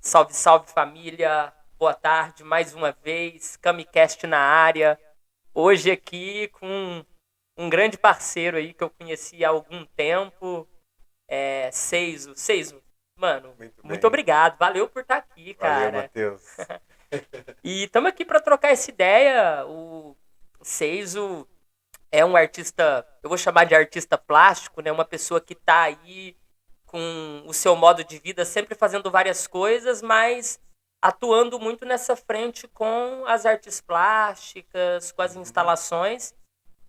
Salve, salve família, boa tarde mais uma vez, Camicast na área. Hoje aqui com um grande parceiro aí que eu conheci há algum tempo, Seizo. Seizo, mano, Muito muito bem. obrigado, valeu por estar aqui, Valeu, cara. Matheus. E estamos aqui para trocar essa ideia. O Seizo é um artista, eu vou chamar de artista plástico, né? Uma pessoa que está aí com o seu modo de vida, sempre fazendo várias coisas, mas atuando muito nessa frente com as artes plásticas, com as Uhum. instalações.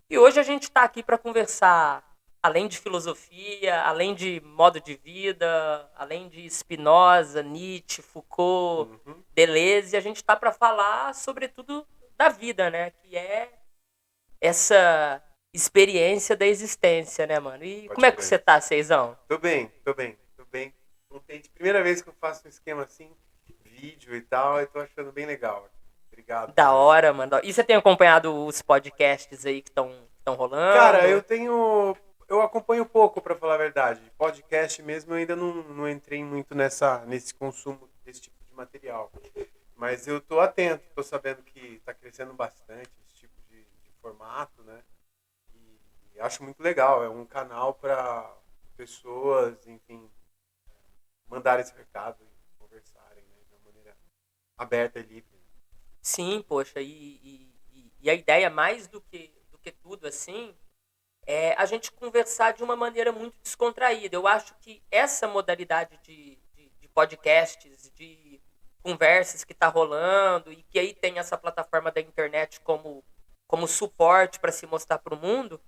E hoje a gente está aqui para conversar, além de filosofia, além de modo de vida, além de Spinoza, Nietzsche, Foucault, Uhum. Deleuze, a gente está para falar sobretudo da vida, né? Que é essa experiência da existência, né, mano? E como Pode é que você crer. tá, Seizão? Tô bem. Contente. Primeira vez que eu faço um esquema assim, vídeo e tal, eu tô achando bem legal. Obrigado Da também. hora, mano. E você tem acompanhado os podcasts aí que estão Cara, rolando? Eu acompanho pouco, pra falar a verdade. Podcast mesmo, eu ainda não entrei muito nesse consumo desse tipo de material. Mas eu tô atento, tô sabendo que tá crescendo bastante esse tipo de formato, né? E acho muito legal. É um canal para pessoas, enfim, mandarem esse recado e conversarem, né, de uma maneira aberta e livre. Sim, poxa, e a ideia, mais do que tudo, assim, é a gente conversar de uma maneira muito descontraída. Eu acho que essa modalidade de podcasts, de conversas que está rolando, e que aí tem essa plataforma da internet como suporte para se mostrar para o mundo,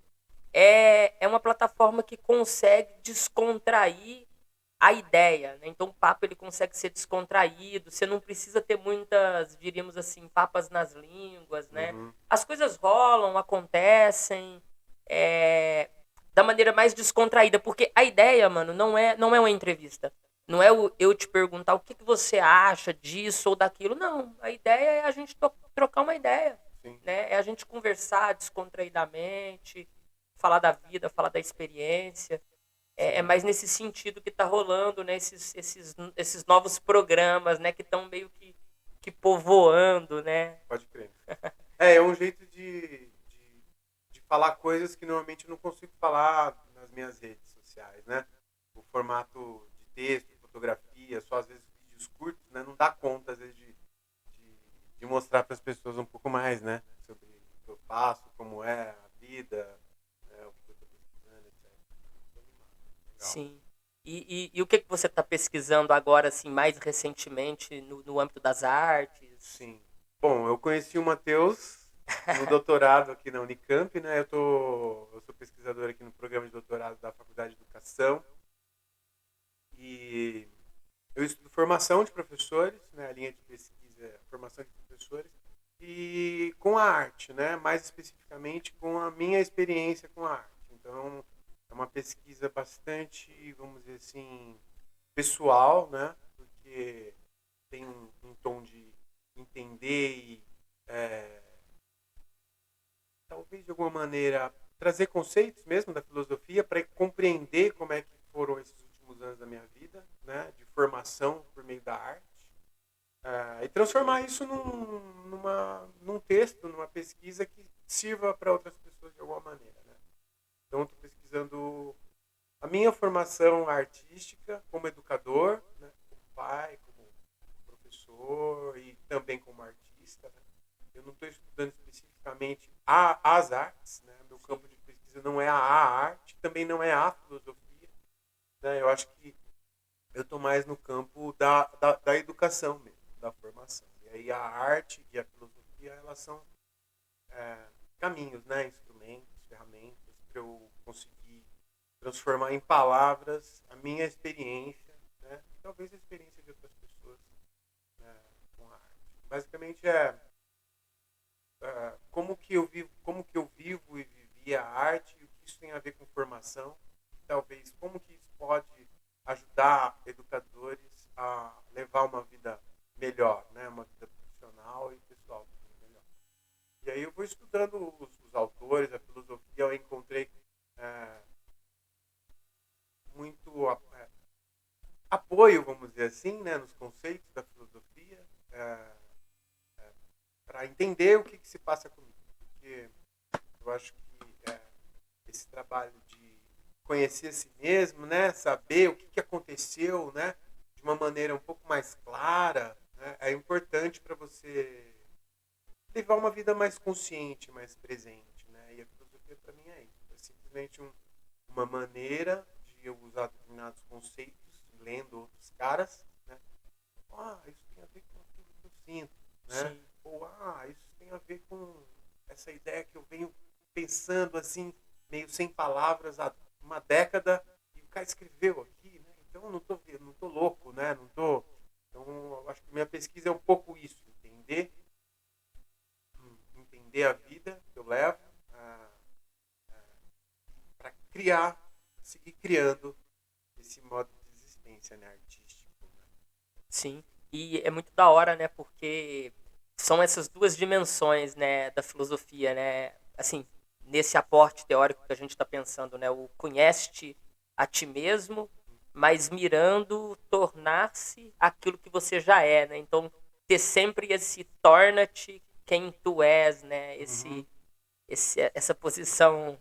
é uma plataforma que consegue descontrair a ideia, né? Então o papo ele consegue ser descontraído, você não precisa ter muitas, diríamos assim, papas nas línguas, né? Uhum. As coisas rolam, acontecem, é, da maneira mais descontraída, porque a ideia, mano, não é uma entrevista. Não é eu te perguntar o que você acha disso ou daquilo. Não, a ideia é a gente trocar uma ideia, Sim. né? É a gente conversar descontraidamente, falar da vida, falar da experiência. É Sim. mais nesse sentido que está rolando, né? Esses novos programas, né? Que estão meio que povoando, né? Pode crer. É um jeito de falar coisas que normalmente eu não consigo falar nas minhas redes sociais, né? O formato de texto, fotografia, só às vezes vídeos curtos, né? Não dá conta, às vezes, de mostrar para as pessoas um pouco mais, né? Sobre o que eu faço, como é a vida, né? O que eu estou pesquisando, etc. Tô animado. Legal. Sim. E o que você está pesquisando agora, assim, mais recentemente, no âmbito das artes? Sim. Bom, eu conheci o Matheus no doutorado aqui na Unicamp, né? Eu sou pesquisador aqui no programa de doutorado da Faculdade de Educação e eu estudo formação de professores, né? A linha de pesquisa é formação de professores e com a arte, né? Mais especificamente com a minha experiência com a arte. Então, é uma pesquisa bastante, vamos dizer assim, pessoal, né? Porque tem um tom de entender e é, talvez de alguma maneira trazer conceitos mesmo da filosofia para compreender como é que foram esses últimos anos da minha vida, né, de formação por meio da arte, e transformar isso num texto, numa pesquisa que sirva para outras pessoas de alguma maneira, né? Então, estou pesquisando a minha formação artística como educador, né, como pai, como professor e também como artista, né? Eu não estou estudando especificamente as artes, né? Meu Sim, campo de pesquisa não é a arte, também não é a filosofia, né? Eu acho que eu estou mais no campo da educação mesmo, da formação. E aí a arte e a filosofia, elas são caminhos, né? Instrumentos, ferramentas para eu conseguir transformar em palavras a minha experiência, né? E talvez a experiência de outras pessoas, né, com a arte. Basicamente como que eu vivo e vivi a arte e o que isso tem a ver com formação, e talvez como que isso pode ajudar educadores a levar uma vida melhor, né, uma vida profissional e pessoal também melhor. E aí eu vou estudando os autores, a filosofia, eu encontrei é, muito apoio, vamos dizer assim, né, nos conceitos da entender o que se passa comigo. Porque eu acho que esse trabalho de conhecer a si mesmo, né? Saber o que aconteceu, né? De uma maneira um pouco mais clara, né? É importante para você levar uma vida mais consciente, mais presente, né? E a filosofia para mim é isso. É simplesmente uma maneira de eu usar determinados conceitos, lendo outros caras, né? Isso tem a ver com aquilo que eu sinto, né? Sim. Ou, isso tem a ver com essa ideia que eu venho pensando assim, meio sem palavras há uma década, e o cara escreveu aqui, né? Então eu não tô louco, né? Não tô. Então, eu acho que minha pesquisa é um pouco isso, entender a vida que eu levo para criar, seguir criando esse modo de existência, né, artístico. Né? Sim, e é muito da hora, né? Porque são essas duas dimensões, né, da filosofia, né? Assim, nesse aporte teórico que a gente está pensando, né? O conhece-te a ti mesmo, mas mirando tornar-se aquilo que você já é, né? Então, ter sempre esse torna-te quem tu és, né? Essa posição,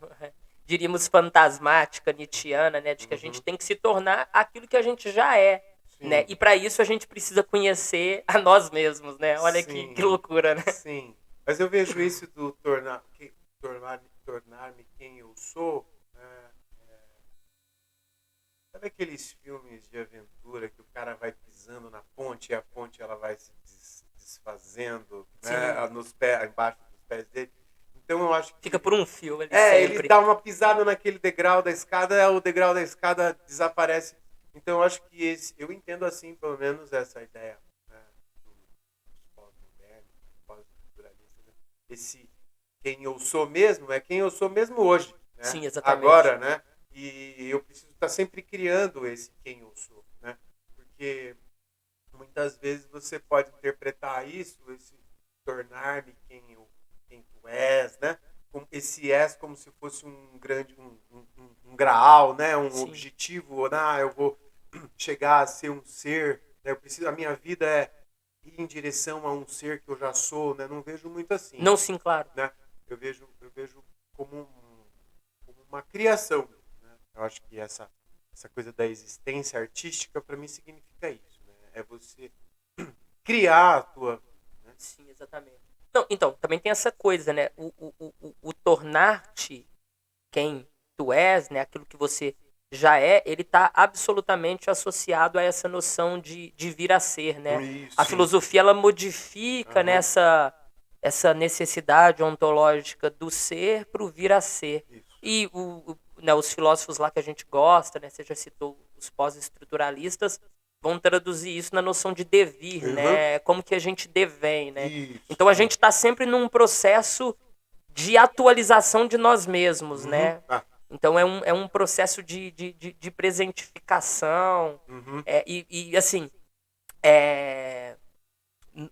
diríamos, fantasmática, nietzschiana, né? De que a gente tem que se tornar aquilo que a gente já é. Né? Sim. E para isso a gente precisa conhecer a nós mesmos, né? Olha que Sim, loucura, né? sim. Mas eu vejo isso do tornar-me quem eu sou. Né? Sabe aqueles filmes de aventura que o cara vai pisando na ponte e a ponte ela vai se desfazendo, Sim. né? Nos pés, embaixo dos pés dele. Então eu acho Fica que por um fio ali ele sempre. dá uma pisada naquele degrau da escada, o degrau da escada desaparece. Então eu acho que eu entendo assim, pelo menos essa ideia, né, dos pós-modernos, pós-estruturalistas. Né? Esse quem eu sou mesmo é quem eu sou mesmo hoje, né? Sim, exatamente. Agora, né? E eu preciso estar sempre criando esse quem eu sou, né? Porque muitas vezes você pode interpretar isso, esse tornar-me quem tu és, né? Esse és como se fosse um grande um graal, né? Um Sim. objetivo, eu vou chegar a ser um ser, né? A minha vida é ir em direção a um ser que eu já sou, né? Não vejo muito assim, Não, sim, claro. né? Eu vejo como uma criação, né? Eu acho que essa coisa da existência artística para mim significa isso, né? É você criar a tua vida, né? Sim, exatamente. Não, então, também tem essa coisa, né? O tornar-te quem tu és, né? Aquilo que você já é, ele está absolutamente associado a essa noção de vir a ser, né? Isso, A sim. filosofia, ela modifica essa necessidade ontológica do ser para o vir a ser. Isso. E né, os filósofos lá que a gente gosta, né? Você já citou os pós-estruturalistas, vão traduzir isso na noção de devir, né? Como que a gente devém, né? Isso, Então a sim. gente está sempre num processo de atualização de nós mesmos, né? Então é um processo de presentificação. Assim,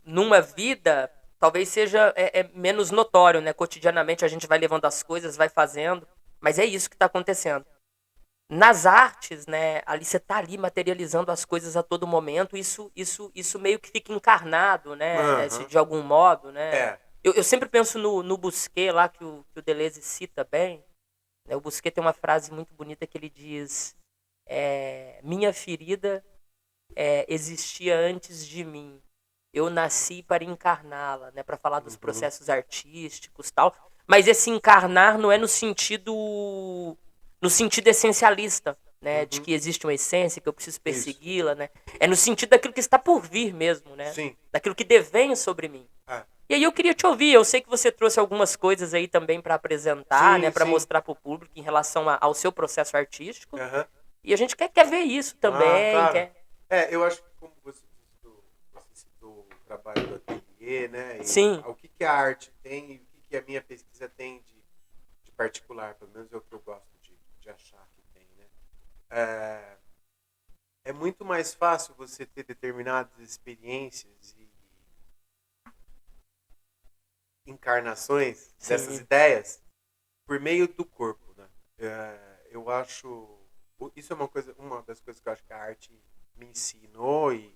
numa vida, talvez seja menos notório, né? Cotidianamente a gente vai levando as coisas, vai fazendo, mas é isso que está acontecendo. Nas artes, né, ali você tá ali materializando as coisas a todo momento, isso meio que fica encarnado, né, de algum modo, né. Eu sempre penso no Busquet lá, que o Deleuze cita bem, né, o Busquet tem uma frase muito bonita que ele diz, minha ferida existia antes de mim, eu nasci para encarná-la, né, para falar dos processos artísticos e tal, mas esse encarnar não é no sentido essencialista, né, de que existe uma essência, que eu preciso persegui-la, né, é no sentido daquilo que está por vir mesmo, né, Sim. daquilo que devém sobre mim. E aí eu queria te ouvir, eu sei que você trouxe algumas coisas aí também para apresentar, Sim, né, para sim. mosrar para o público em relação ao seu processo artístico, Aham. e a gente quer ver isso também, Claro. quer... Eu acho que como você citou o trabalho do ateliê, né? E Sim. o que a arte tem e o que a minha pesquisa tem de particular, pelo menos é o que eu gosto de achar que tem, né? É muito mais fácil você ter determinadas experiências e encarnações dessas ideias por meio do corpo, né? Eu acho isso é uma das coisas que eu acho que a arte me ensinou, e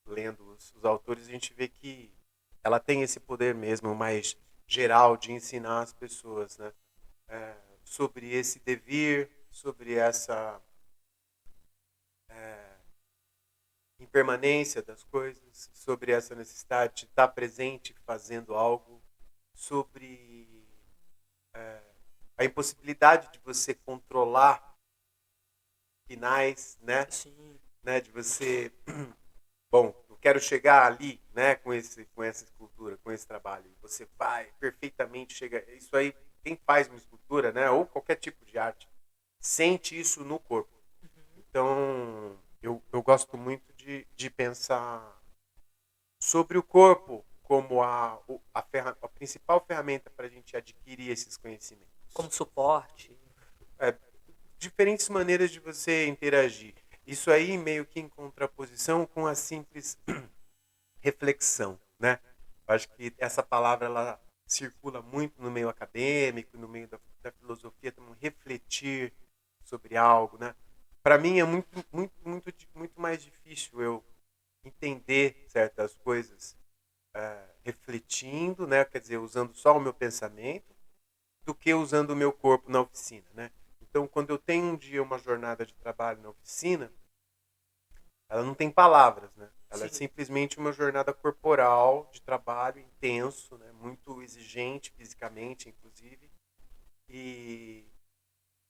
lendo os autores a gente vê que ela tem esse poder mesmo mais geral de ensinar as pessoas, né? Sobre esse devir, sobre essa impermanência das coisas, sobre essa necessidade de estar presente fazendo algo, sobre a impossibilidade de você controlar finais, né? Sim. Né? De você, bom, eu quero chegar ali, né? Com essa escultura, com esse trabalho. E você vai perfeitamente chega. Isso aí, quem faz uma escultura, né? Ou qualquer tipo de arte, sente isso no corpo. Então, eu gosto muito de pensar sobre o corpo como a principal ferramenta para a gente adquirir esses conhecimentos. Como suporte. Diferentes maneiras de você interagir. Isso aí meio que em contraposição com a simples reflexão, né? Eu acho que essa palavra ela circula muito no meio acadêmico, no meio da filosofia, também refletir sobre algo, né? Para mim é muito mais difícil eu entender certas coisas refletindo, né? Quer dizer, usando só o meu pensamento, do que usando o meu corpo na oficina, né? Então, quando eu tenho um dia uma jornada de trabalho na oficina, ela não tem palavras, né? Ela é Sim. simplesmente uma jornada corporal de trabalho intenso, né? Muito exigente fisicamente, inclusive. E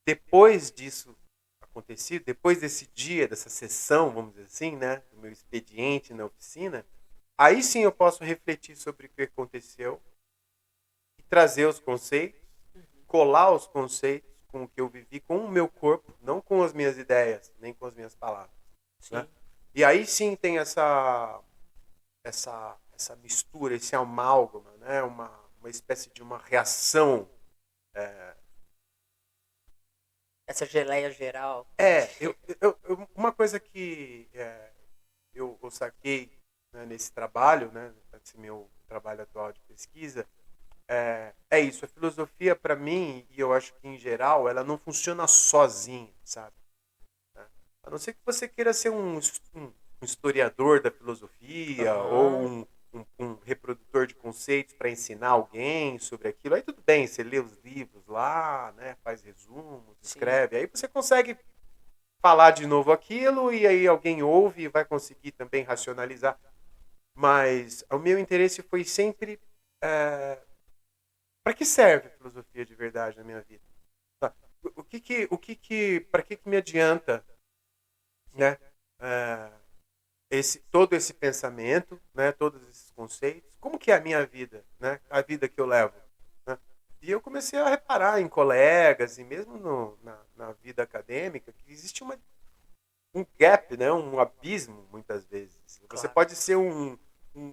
depois disso acontecido, depois desse dia, dessa sessão, vamos dizer assim, né? Do meu expediente na oficina, aí sim eu posso refletir sobre o que aconteceu e trazer os conceitos, colar os conceitos com o que eu vivi, com o meu corpo, não com as minhas ideias, nem com as minhas palavras. Né? E aí sim tem essa mistura, esse amálgama, né? uma espécie de uma reação. Essa geleia geral. Uma coisa que eu saquei, né, nesse trabalho, né, nesse meu trabalho atual de pesquisa, é isso. A filosofia, para mim, e eu acho que em geral, ela não funciona sozinha, sabe? A não ser que você queira ser um historiador da filosofia ou um reprodutor de conceitos para ensinar alguém sobre aquilo. Aí tudo bem, você lê os livros lá, né, faz resumos, escreve. Aí você consegue falar de novo aquilo e aí alguém ouve e vai conseguir também racionalizar. Mas o meu interesse foi sempre para que serve a filosofia de verdade na minha vida? Para que me adianta, né? Todo esse pensamento, né? Todos esses conceitos. Como que é a minha vida, né? A vida que eu levo. Né? E eu comecei a reparar em colegas e mesmo na vida acadêmica que existe um gap, né? Um abismo, muitas vezes. Claro. Você pode ser um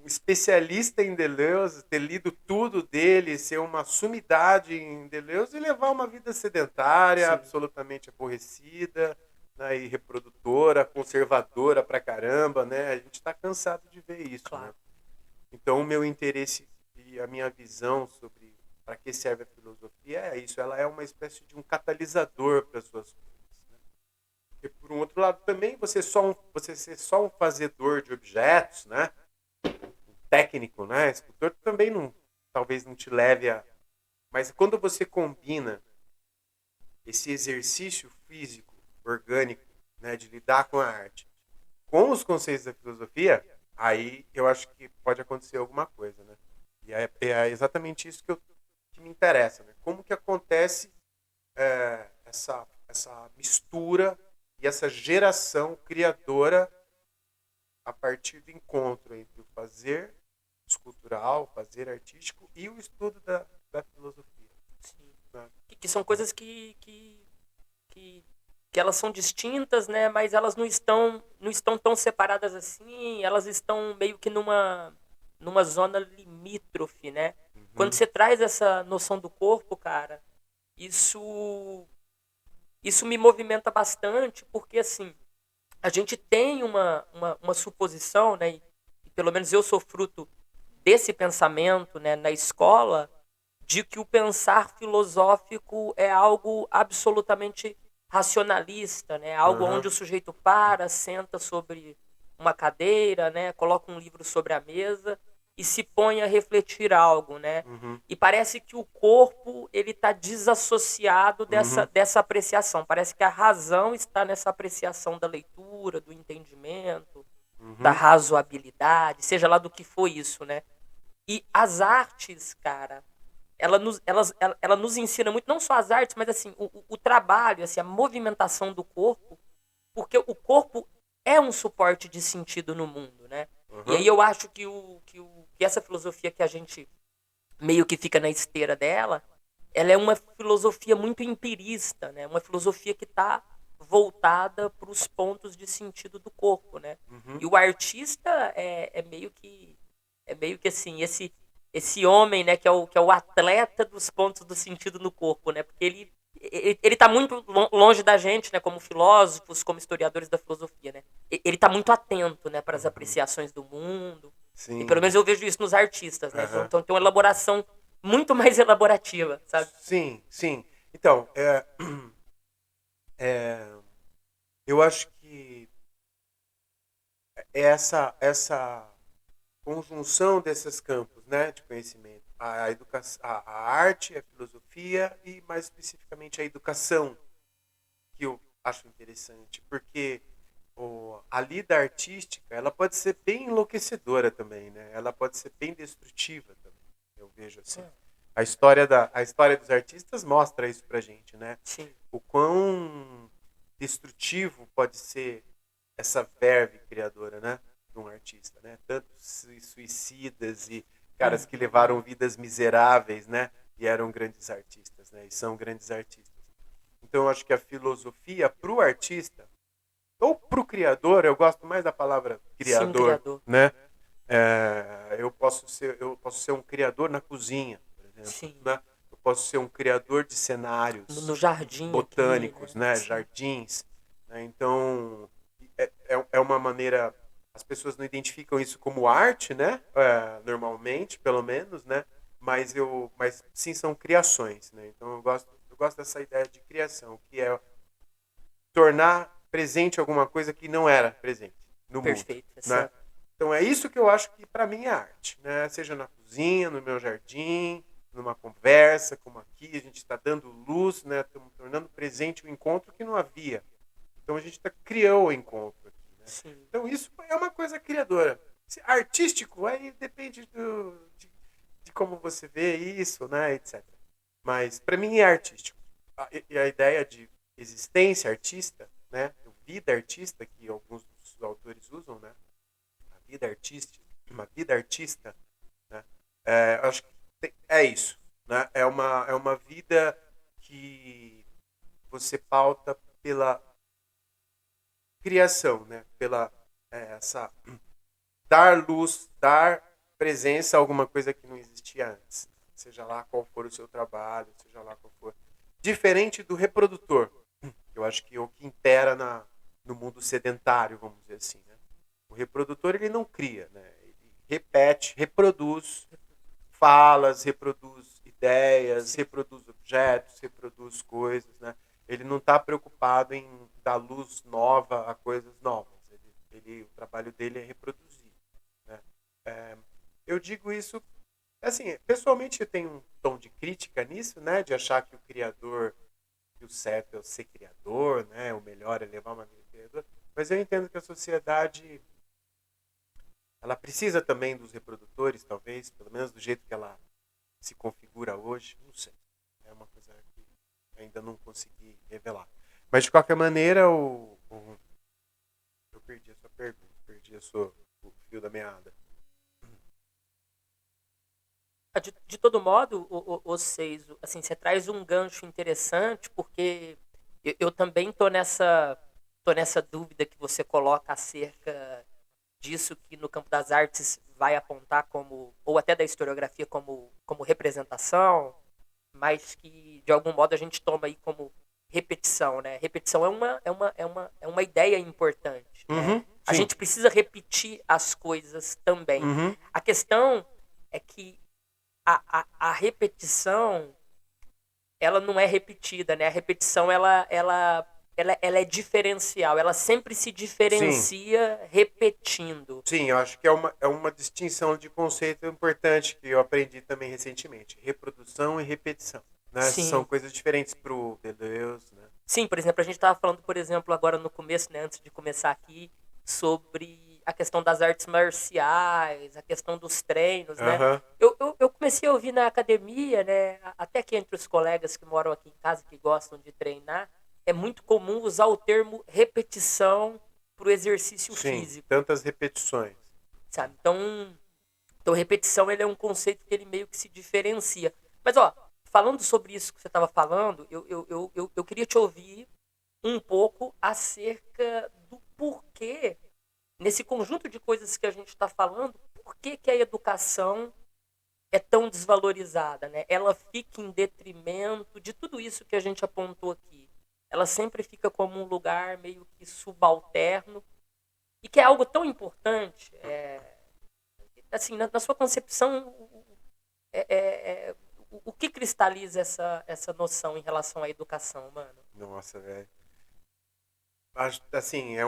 especialista em Deleuze, ter lido tudo dele, ser uma sumidade em Deleuze e levar uma vida sedentária, sim, absolutamente aborrecida, né, e reprodutora, conservadora pra caramba, né? A gente está cansado de ver isso, claro, né? Então, o meu interesse e a minha visão sobre para que serve a filosofia é isso. Ela é uma espécie de um catalisador para as suas coisas, né? E, por um outro lado, também você ser só um fazedor de objetos, né? Técnico, né? Escultor também talvez não te leve a... Mas quando você combina esse exercício físico, orgânico, né, de lidar com a arte, com os conceitos da filosofia, aí eu acho que pode acontecer alguma coisa, né? E é exatamente isso que me interessa, né? Como que acontece essa mistura e essa geração criadora a partir do encontro entre o fazer escultural, o fazer artístico e o estudo da filosofia. Sim. Né? Que são coisas que elas são distintas, né? Mas elas não estão tão separadas assim. Elas estão meio que numa zona limítrofe, né? Uhum. Quando você traz essa noção do corpo, cara, isso me movimenta bastante, porque assim, a gente tem uma suposição, né? E pelo menos eu sou fruto desse pensamento, né, na escola, de que o pensar filosófico é algo absolutamente racionalista, né? Algo onde o sujeito para, senta sobre uma cadeira, né? Coloca um livro sobre a mesa e se põe a refletir algo, né? Uhum. E parece que o corpo ele está desassociado dessa apreciação. Parece que a razão está nessa apreciação da leitura, do entendimento, da razoabilidade, seja lá do que for isso, né? E as artes, cara, ela nos ensina muito, não só as artes, mas assim, o trabalho, assim, a movimentação do corpo, porque o corpo é um suporte de sentido no mundo, né? E aí eu acho que essa filosofia que a gente meio que fica na esteira dela, ela é uma filosofia muito empirista, né? Uma filosofia que está voltada para os pontos de sentido do corpo, né? E o artista é meio que assim esse homem, né? Que é o atleta dos pontos do sentido no corpo, né? Porque ele está muito longe da gente, né? Como filósofos, como historiadores da filosofia, né? Ele está muito atento, né? Para as apreciações do mundo. Sim. E pelo menos eu vejo isso nos artistas, né? Aham. Então tem uma elaboração muito mais elaborativa, sabe? Sim, sim. Então, eu acho que essa conjunção desses campos, né, de conhecimento, a arte, a filosofia e mais especificamente a educação, que eu acho interessante, porque a lida artística, ela pode ser bem enlouquecedora também, né? Ela pode ser bem destrutiva também. Eu vejo assim. A história dos artistas mostra isso pra gente, né? Sim. O quão destrutivo pode ser essa verve criadora, né, de um artista, né? Tantos suicidas e caras que levaram vidas miseráveis, né, e eram grandes artistas, né, e são grandes artistas. Então eu acho que a filosofia para o artista ou para o criador, eu gosto mais da palavra criador, Sim, criador. né? Eu posso ser um criador na cozinha, por exemplo, Sim. né? Eu posso ser um criador de cenários No jardim botânicos, aqui, né? Sim. Jardins, né? Então é uma maneira, as pessoas não identificam isso como arte, né? Normalmente, pelo menos, né? Mas sim são criações, né? Então eu gosto dessa ideia de criação, que é tornar presente alguma coisa que não era presente no Perfeito, mundo, né? Então é isso que eu acho que para mim é arte, né? Seja na cozinha, no meu jardim, numa conversa, como aqui a gente está dando luz, né? Estamos tornando presente o encontro que não havia. Então a gente criou o encontro aqui, né? Sim. Então isso é uma coisa criadora. Artístico aí depende de como você vê isso, né? Etc. Mas para mim é artístico. E a ideia de existência artista, né? Vida artista que alguns dos autores usam, né? A vida artística, uma vida artista, né? Acho que é isso, né? É uma vida que você pauta pela criação, né? Pela essa dar luz, dar presença a alguma coisa que não existia antes, seja lá qual for o seu trabalho, seja lá qual for. Diferente do reprodutor, eu acho que é o que impera no mundo sedentário, vamos dizer assim, né? O reprodutor ele não cria, né? Ele repete, reproduz falas, reproduz ideias, reproduz objetos, reproduz coisas, né? Ele não está preocupado em dar luz nova a coisas novas. O trabalho dele é reproduzir, né? Eu digo isso, assim, pessoalmente eu tenho um tom de crítica nisso, né? De achar que o criador, que o certo é o ser criador, né? O melhor é levar uma vida de criador. Mas eu entendo que a sociedade ela precisa também dos reprodutores, talvez, pelo menos do jeito que ela se configura hoje, não sei. É uma coisa que ainda não consegui revelar. Mas, de qualquer maneira, eu perdi a sua pergunta, o fio da meada. De todo modo, vocês, assim, você traz um gancho interessante, porque eu também tô nessa dúvida que você coloca acerca disso que no campo das artes vai apontar como, ou até da historiografia como representação, mas que de algum modo a gente toma aí como repetição, né? Repetição é uma ideia importante, né? A gente precisa repetir as coisas também. A questão é que a repetição ela não é repetida, né? A repetição ela ela é diferencial, ela sempre se diferencia repetindo. Sim, eu acho que é uma distinção de conceito importante que eu aprendi também recentemente. Reprodução e repetição, né? São Sim. coisas diferentes pro Deleuze, né? Sim, por exemplo, a gente estava falando, por exemplo, agora no começo, né, antes de começar aqui, sobre a questão das artes marciais, a questão dos treinos, né? Aham. Eu comecei a ouvir na academia, né, até que entre os colegas que moram aqui em casa, que gostam de treinar, é muito comum usar o termo repetição para o exercício Sim, físico, tantas repetições. sabe? Então repetição ele é um conceito que ele meio que se diferencia. Mas, ó, falando sobre isso que você estava falando, eu queria te ouvir um pouco acerca do porquê, nesse conjunto de coisas que a gente está falando, por que, que a educação é tão desvalorizada, né? Ela fica em detrimento de tudo isso que a gente apontou aqui. Ela sempre fica como um lugar meio que subalterno e que é algo tão importante. Assim, na sua concepção, é, é, é, o que cristaliza essa noção em relação à educação, mano? Nossa, velho. Assim, É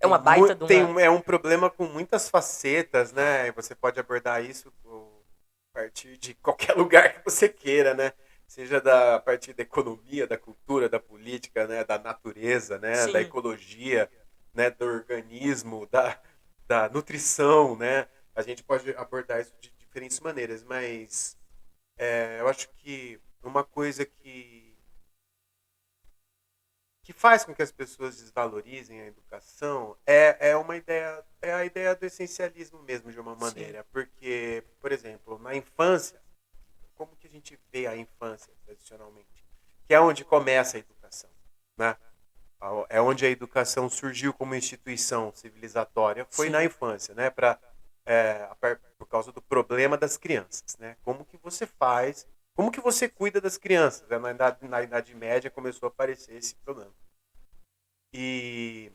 uma baita de uma. é um problema com muitas facetas, né? E você pode abordar isso a partir de qualquer lugar que você queira, né? Seja a partir da economia, da cultura, da política, né? Da natureza, né? Da Sim, ecologia, né? Do organismo, da nutrição, né? A gente pode abordar isso de diferentes maneiras, mas eu acho que uma coisa que faz com que as pessoas desvalorizem a educação é uma ideia, é a ideia do essencialismo mesmo, de uma sim, maneira. Porque, por exemplo, na infância, como que a gente vê a infância tradicionalmente? Que é onde começa a educação, né? É onde a educação surgiu como instituição civilizatória, foi na sim, infância, né? Por causa do problema das crianças, né? Como que você faz, como que você cuida das crianças? Né? Na Idade Média começou a aparecer esse problema. E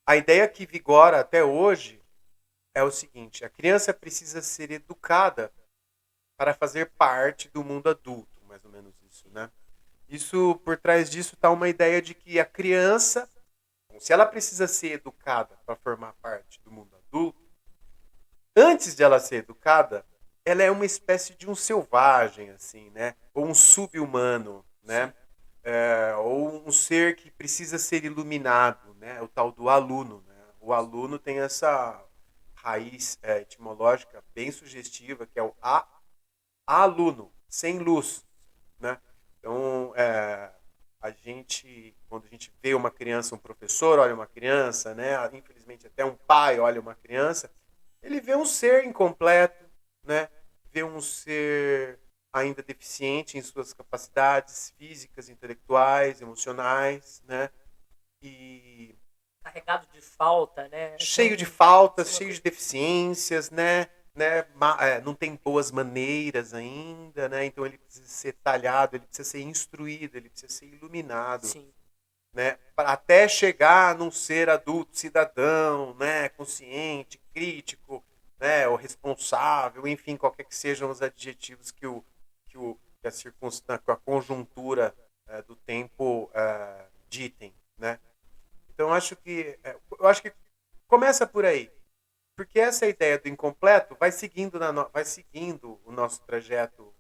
a ideia que vigora até hoje é o seguinte: a criança precisa ser educada para fazer parte do mundo adulto, mais ou menos isso, né? Isso, por trás disso, está uma ideia de que a criança, se ela precisa ser educada para formar parte do mundo adulto, antes de ela ser educada, ela é uma espécie de um selvagem, assim, né? Ou um sub-humano, né? Ou um ser que precisa ser iluminado, né? O tal do aluno, né? O aluno tem essa raiz etimológica bem sugestiva, que é o aluno, sem luz, né? Então, quando a gente vê uma criança, um professor olha uma criança, né? Infelizmente até um pai olha uma criança, ele vê um ser incompleto, né? Vê um ser ainda deficiente em suas capacidades físicas, intelectuais, emocionais, né? E carregado de falta, né? cheio de faltas, Uma cheio de coisa. deficiências, né? Não tem boas maneiras ainda, né? Então ele precisa ser talhado, ele precisa ser instruído, ele precisa ser iluminado, Sim, né? Até chegar num ser adulto, cidadão, né? Consciente, crítico, né? Ou responsável, enfim, qualquer que sejam os adjetivos que a conjuntura do tempo ditem, né? Então eu acho que começa por aí, porque essa ideia do incompleto vai seguindo o nosso trajeto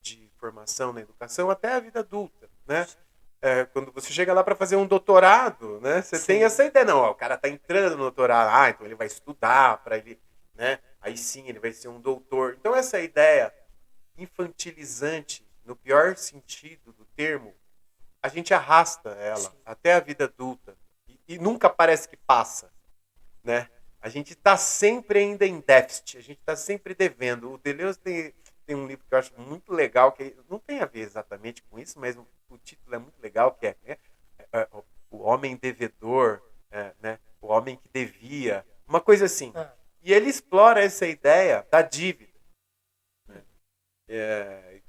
de formação na educação até a vida adulta, né? Quando você chega lá para fazer um doutorado, né? Você tem sim, essa ideia, não, ó, o cara está entrando no doutorado, então ele vai estudar para ele, né? Aí sim ele vai ser um doutor. Então essa ideia infantilizante, no pior sentido do termo, a gente arrasta ela sim. até a vida adulta e nunca parece que passa, né? A gente está sempre ainda em déficit, a gente está sempre devendo. O Deleuze tem um livro que eu acho muito legal, que não tem a ver exatamente com isso, mas o título é muito legal, que O Homem Devedor, né? O Homem que Devia, uma coisa assim. Ah, E ele explora essa ideia da dívida, né?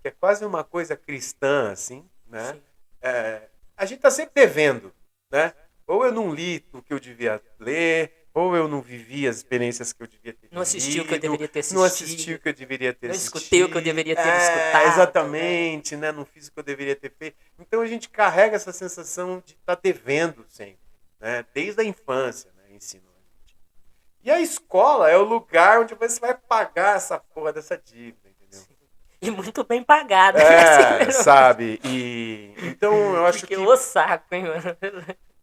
Que é quase uma coisa cristã, assim, né? sim, A gente está sempre devendo, né? Ou eu não li o que eu devia ler, Ou eu não vivi as experiências que eu devia ter Não assisti o que eu vivido, deveria ter assistido. não assisti o que eu deveria ter Não assistido. escutei o que eu deveria ter escutado. Exatamente, né? Não fiz o que eu deveria ter feito. Então a gente carrega essa sensação de estar devendo sempre, né? Desde a infância, né? Ensino. E a escola é o lugar onde você vai pagar essa porra dessa dívida, entendeu? Sim. E muito bem pagada. Né? Sabe? E então eu acho Porque que o saco, hein, mano?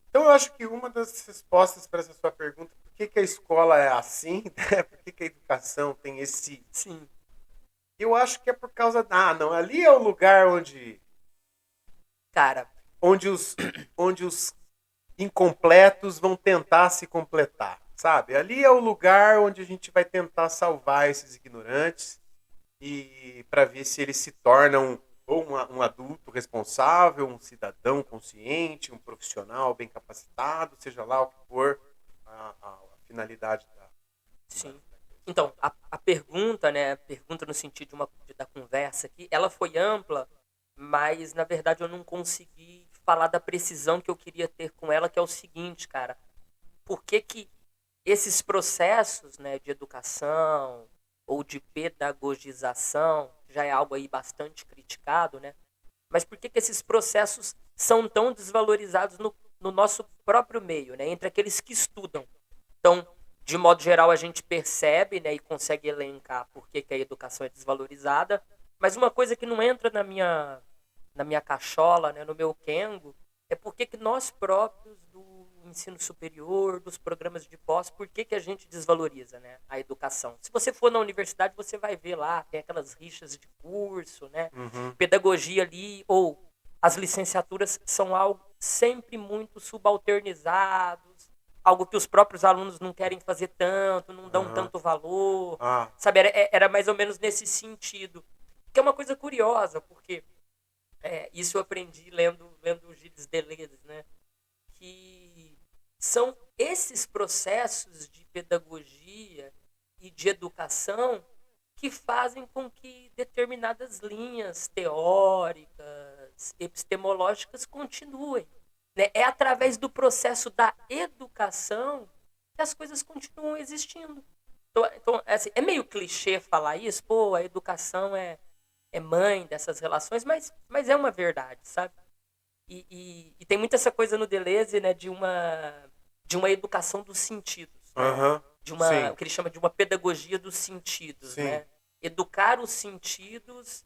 então eu acho que uma das respostas para essa sua pergunta, por que a escola é assim, né? Por que a educação tem esse... Sim. Eu acho que é por causa da... não, ali é o lugar onde... Cara... Onde os incompletos vão tentar se completar, sabe? Ali é o lugar onde a gente vai tentar salvar esses ignorantes e para ver se eles se tornam ou um adulto responsável, um cidadão consciente, um profissional bem capacitado, seja lá o que for a finalidade da... Sim. Então, a pergunta, né, a pergunta no sentido da conversa aqui, ela foi ampla, mas na verdade eu não consegui falar da precisão que eu queria ter com ela, que é o seguinte, cara. Por que esses processos, né, de educação ou de pedagogização, já é algo aí bastante criticado, né? Mas por que esses processos são tão desvalorizados no nosso próprio meio, né? Entre aqueles que estudam. Então, de modo geral, a gente percebe, né, e consegue elencar por que a educação é desvalorizada, mas uma coisa que não entra na minha cachola, né, no meu quengo, é por que nós próprios do ensino superior, dos programas de pós, por que a gente desvaloriza, né, a educação. Se você for na universidade, você vai ver lá, tem aquelas rixas de curso, né, pedagogia ali, ou as licenciaturas são algo sempre muito subalternizados, algo que os próprios alunos não querem fazer tanto, não dão tanto valor, sabe? Era mais ou menos nesse sentido. Que é uma coisa curiosa, porque isso eu aprendi lendo o Gilles Deleuze, né? Que são esses processos de pedagogia e de educação que fazem com que determinadas linhas teóricas, epistemológicas continuem. Né? É através do processo da educação que as coisas continuam existindo. Então assim, é meio clichê falar isso, pô, a educação é mãe dessas relações, mas é uma verdade, sabe? E tem muito essa coisa no Deleuze, né, de uma educação dos sentidos, né? De uma, o que ele chama de uma pedagogia dos sentidos, né? Educar os sentidos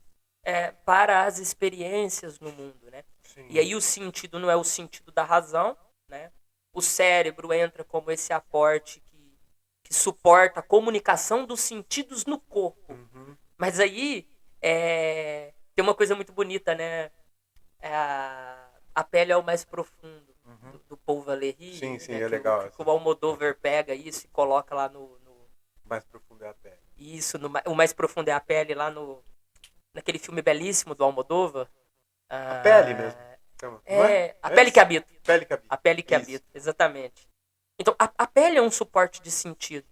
para as experiências no mundo, né? Sim. E aí o sentido não é o sentido da razão, né? O cérebro entra como esse aporte que suporta a comunicação dos sentidos no corpo. Mas aí tem uma coisa muito bonita, né? A pele é o mais profundo do Paul Valéry. Sim, sim, né? é legal. Que o Almodóvar pega isso e coloca lá no... mais profundo é a pele. Isso, o mais profundo é a pele, lá naquele filme belíssimo do Almodóvar. A pele mesmo. Então, a pele que habita. Pele que habita. A pele que habita, exatamente. Então, a pele é um suporte de sentido.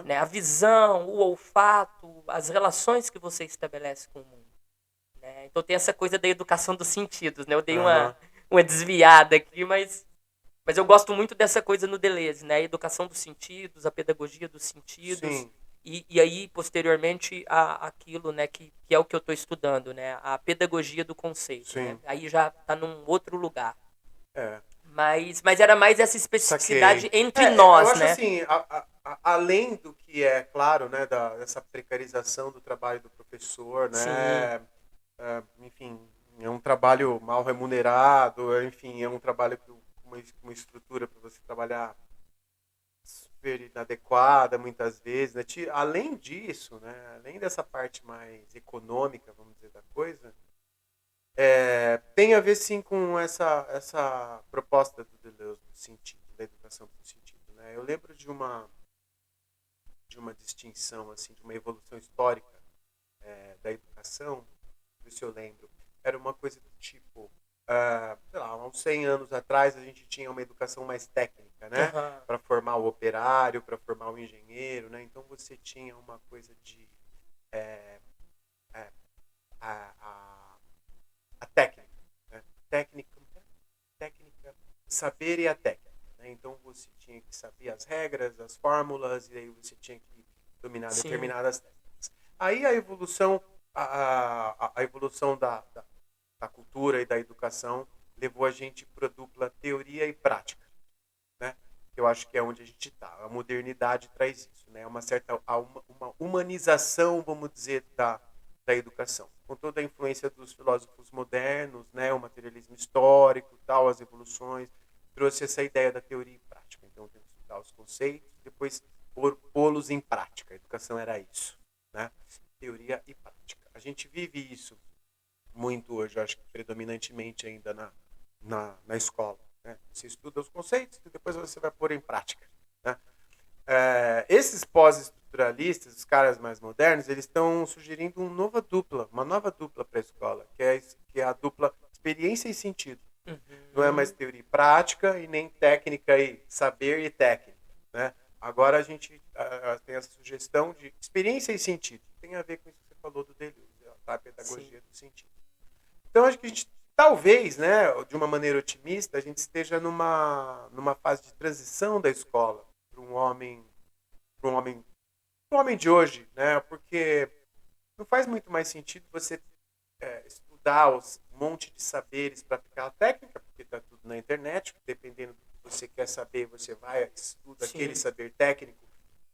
Né? A visão, o olfato, as relações que você estabelece com o mundo. Né? Então tem essa coisa da educação dos sentidos. Né? Eu dei uma desviada aqui, mas eu gosto muito dessa coisa no Deleuze. Né? A educação dos sentidos, a pedagogia dos sentidos. Sim. E aí, posteriormente, aquilo, né, que é o que eu estou estudando, né? A pedagogia do conceito. Né? Aí já está num outro lugar. Mas era mais essa especificidade entre nós, eu acho né? Assim, além do que é claro, né, dessa precarização do trabalho do professor, né? Enfim, é um trabalho mal remunerado, enfim, é um trabalho com uma estrutura para você trabalhar super inadequada muitas vezes, né? Além disso, né, além dessa parte mais econômica, vamos dizer, da coisa, tem a ver sim com essa proposta do Deleuze do sentido, da educação do sentido, né? Eu lembro de uma distinção, assim, de uma evolução histórica da educação, ver se eu lembro, era uma coisa do tipo, sei lá, há uns 100 anos atrás a gente tinha uma educação mais técnica, né? Para formar o operário, para formar o engenheiro, né? Então você tinha uma coisa de a técnica, né? Técnica, saber e a técnica, né? Então você tinha que saber as regras, as fórmulas, e aí você tinha que dominar Sim. determinadas técnicas. Aí a evolução, a evolução da cultura e da educação levou a gente para a dupla teoria e prática, né? Eu acho que é onde a gente está. A modernidade traz isso, né? Uma certa uma humanização, vamos dizer, da educação, com toda a influência dos filósofos modernos, né? O materialismo histórico, tal, as evoluções, trouxe essa ideia da teoria e prática. Então, temos que estudar os conceitos, depois pô-los em prática. A educação era isso, né? Teoria e prática. A gente vive isso muito hoje, acho que predominantemente ainda na escola. Né? Você estuda os conceitos e depois você vai pôr em prática. Né? Esses pós-estruturalistas, os caras mais modernos, eles estão sugerindo uma nova dupla para a escola, que é a dupla experiência e sentido. Uhum. Não é mais teoria e prática e nem técnica e saber e técnica. Né? Agora a gente tem essa sugestão de experiência e sentido. Tem a ver com isso que você falou do Deleuze, a pedagogia do sentido. Então, acho que a gente, talvez, né, de uma maneira otimista, a gente esteja numa fase de transição da escola para um homem de hoje, né? Porque não faz muito mais sentido você estudar um monte de saberes para aplicar a técnica, porque está tudo na internet, dependendo do que você quer saber, você vai, estuda aquele saber técnico,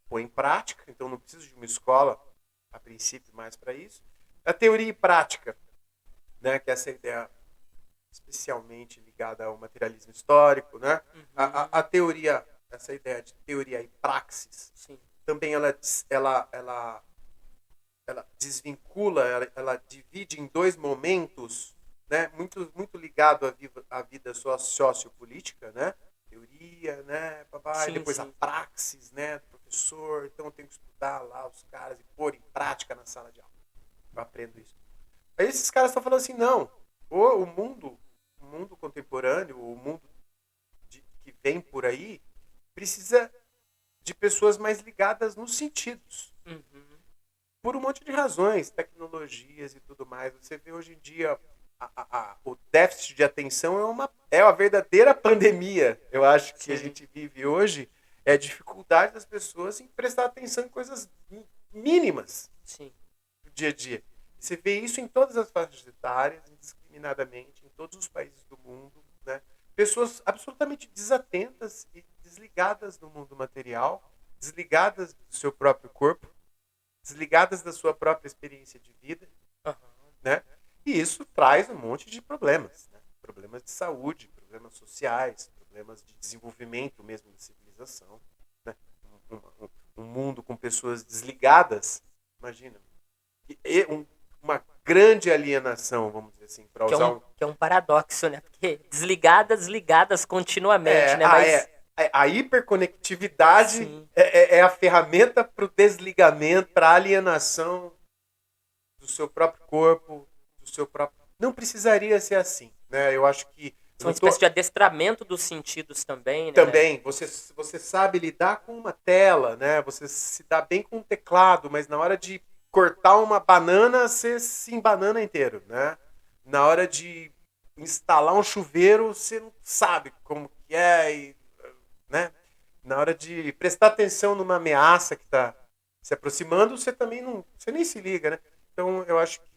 põe em prática, então não precisa de uma escola, a princípio, mais para isso. A teoria e prática, né, que é essa ideia especialmente ligada ao materialismo histórico, né? Uhum. A teoria, essa ideia de teoria e praxis, Sim. também ela desvincula, ela divide em dois momentos, né? Muito ligado à vida sociopolítica, né? Teoria, né? E depois a praxis, né? Do professor, então eu tenho que estudar lá os caras e pôr em prática na sala de aula. Eu aprendo isso. Aí esses caras estão falando assim, não, o mundo contemporâneo, o mundo que vem por aí, precisa de pessoas mais ligadas nos sentidos. Uhum. Por um monte de razões, tecnologias e tudo mais. Você vê hoje em dia o déficit de atenção é uma verdadeira pandemia. Eu acho que a gente vive hoje é a dificuldade das pessoas em prestar atenção em coisas mínimas do dia a dia. Você vê isso em todas as faixas etárias, indiscriminadamente, em todos os países do mundo. Né? Pessoas absolutamente desatentas e desligadas do mundo material, desligadas do seu próprio corpo, desligadas da sua própria experiência de vida. Né? E isso traz um monte de problemas. Né? Problemas de saúde, problemas sociais, problemas de desenvolvimento mesmo da civilização. Né? Um mundo com pessoas desligadas, imagina. Uma grande alienação, vamos dizer assim, para usar que é um paradoxo, né? Porque ligadas continuamente, né? A hiperconectividade é a ferramenta para o desligamento, para a alienação do seu próprio corpo, do seu próprio... Não precisaria ser assim, né? Eu acho que... Uma espécie de adestramento dos sentidos também, né? Também, você sabe lidar com uma tela, né? Você se dá bem com um teclado, mas na hora de cortar uma banana, você se embanana inteiro, né? Na hora de instalar um chuveiro, você não sabe como que é, né? Na hora de prestar atenção numa ameaça que está se aproximando, você também não, você nem se liga, né? Então, eu acho que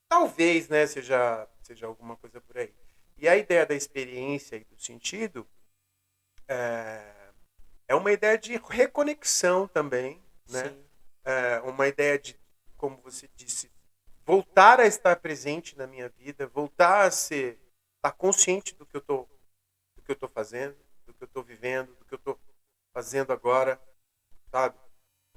talvez, né, seja alguma coisa por aí. E a ideia da experiência e do sentido é uma ideia de reconexão também, né? Uma ideia de, como você disse, voltar a estar presente na minha vida, voltar a estar consciente do que eu tô fazendo, do que eu tô vivendo, do que eu tô fazendo agora, sabe?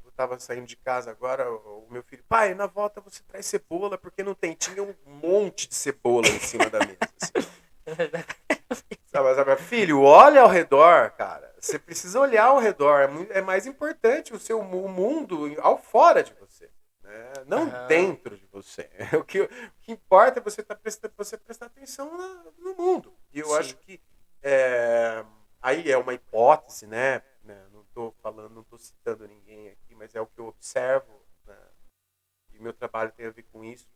Eu estava saindo de casa agora, o meu filho, pai, na volta você traz cebola, porque não tem, tinha um monte de cebola em cima da mesa, assim. Sabe, filho, olha ao redor, cara. Você precisa olhar ao redor. É mais importante o mundo ao fora de você, né? Não dentro de você. O que importa é você prestar atenção no mundo. E eu acho que aí é uma hipótese, né? Não estou citando ninguém aqui, mas é o que eu observo, né? E meu trabalho tem a ver com isso,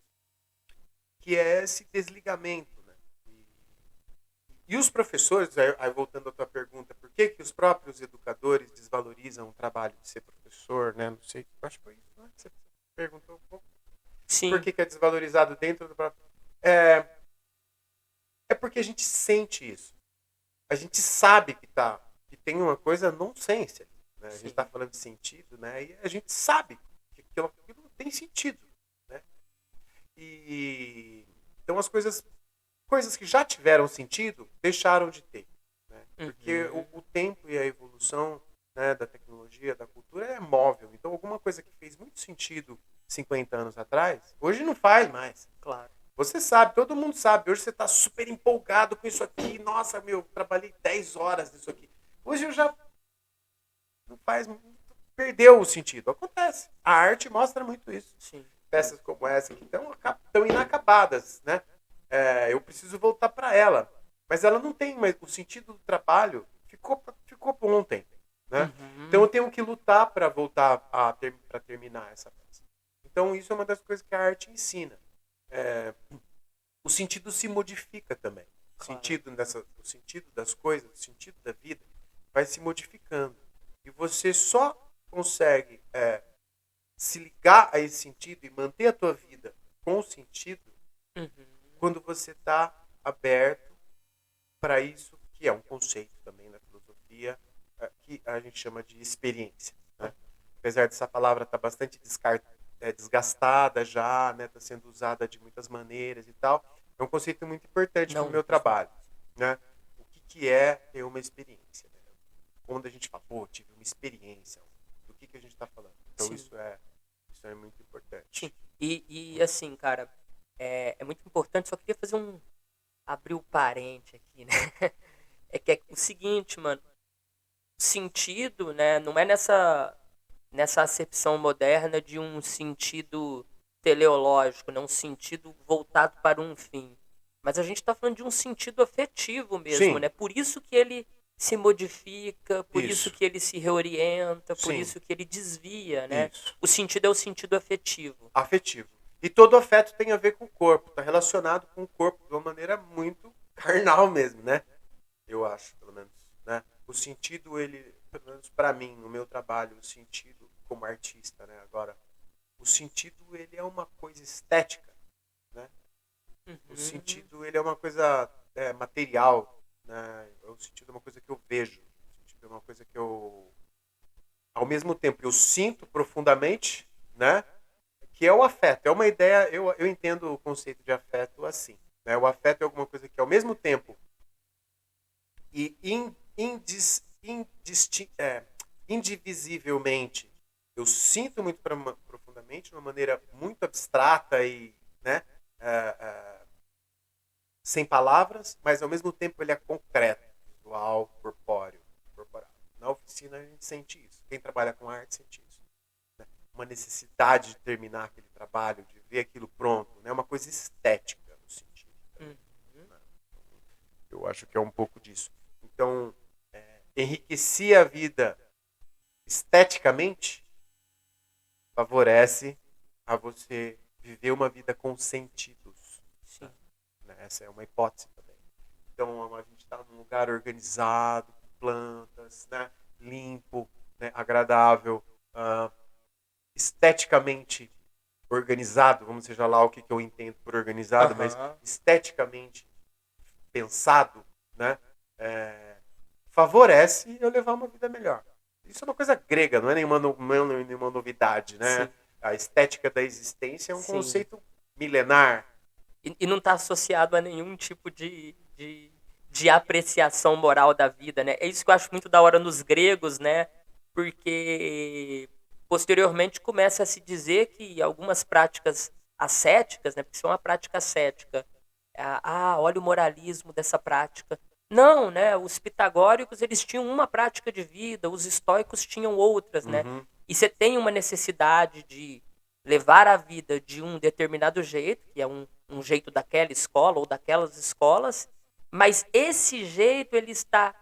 que é esse desligamento. E E os professores, aí voltando à tua pergunta, por que os próprios educadores desvalorizam o trabalho de ser professor, né? Não sei, acho que foi isso, né? Você perguntou um pouco. Sim. Por que é desvalorizado dentro do próprio... É porque a gente sente isso. A gente sabe que tem uma coisa nonsense, né? A gente está falando de sentido, né? E a gente sabe que aquilo não tem sentido, né? Então as coisas que já tiveram sentido deixaram de ter, né? Porque o tempo e a evolução, né, da tecnologia, da cultura é móvel. Então alguma coisa que fez muito sentido 50 anos atrás, hoje não faz mais. Claro. Você sabe, todo mundo sabe. Hoje você está super empolgado com isso aqui. Nossa, trabalhei 10 horas nisso aqui. Hoje eu já não faz, perdeu o sentido. Acontece. A arte mostra muito isso. Sim. Peças como essa que estão inacabadas, né? Eu preciso voltar para ela, mas ela não tem mais o sentido do trabalho. Ficou ontem, né? Então eu tenho que lutar para voltar para terminar essa peça. Então isso é uma das coisas que a arte ensina. O sentido se modifica também. Claro. O sentido das coisas, o sentido da vida vai se modificando. E você só consegue se ligar a esse sentido e manter a tua vida com sentido quando você está aberto para isso, que é um conceito também na filosofia, que a gente chama de experiência, né? Apesar dessa palavra estar bastante desgastada já, né? Está sendo usada de muitas maneiras e tal, é um conceito muito importante para o meu trabalho, né? O que é ter uma experiência, né? Quando a gente fala, tive uma experiência, do que a gente está falando? Então isso é muito importante. Sim. E assim, cara, é muito importante, só queria abrir o parente aqui, né? É que é o seguinte, mano, o sentido, né, não é nessa acepção moderna de um sentido teleológico, né, um sentido voltado para um fim. Mas a gente está falando de um sentido afetivo mesmo, né? Por isso que ele se modifica, por isso que ele se reorienta, por isso que ele desvia, né? Isso. O sentido é o sentido afetivo. Afetivo. E todo afeto tem a ver com o corpo, está relacionado com o corpo de uma maneira muito carnal mesmo, né? Eu acho, pelo menos, né? O sentido, ele, pelo menos para mim, no meu trabalho, o sentido como artista, né? Agora, o sentido, ele é uma coisa estética, né? O sentido, ele é uma coisa material, né? O sentido é uma coisa que eu vejo. O sentido é uma coisa que eu, ao mesmo tempo, eu sinto profundamente, né? Que é o afeto. É uma ideia, eu entendo o conceito de afeto assim, né? O afeto é alguma coisa que, ao mesmo tempo, e indivisivelmente, eu sinto muito profundamente, de uma maneira muito abstrata e, né, sem palavras, mas ao mesmo tempo ele é concreto, visual, corpóreo, corporal. Na oficina a gente sente isso. Quem trabalha com arte sente isso, né? Uma necessidade de terminar aquele trabalho, de ver aquilo pronto, né? Uma coisa estética no sentido. Né? Eu acho que é um pouco disso. Então, enriquecer a vida esteticamente favorece a você viver uma vida com sentidos. Sim. Né? Essa é uma hipótese também. Então, a gente está num lugar organizado, com plantas, né? Limpo, né? Agradável, esteticamente organizado, vamos seja lá o que eu entendo por organizado, mas esteticamente pensado, né? Favorece eu levar uma vida melhor. Isso é uma coisa grega, não é nenhuma novidade, né? Sim. A estética da existência é um conceito milenar. E não está associado a nenhum tipo de apreciação moral da vida, né? É isso que eu acho muito da hora nos gregos, né? Porque posteriormente começa a se dizer que algumas práticas ascéticas, né? Porque isso é uma prática ascética. Olha o moralismo dessa prática. Não, né? Os pitagóricos, eles tinham uma prática de vida, os estoicos tinham outras, né? E você tem uma necessidade de levar a vida de um determinado jeito, que é um jeito daquela escola ou daquelas escolas, mas esse jeito ele está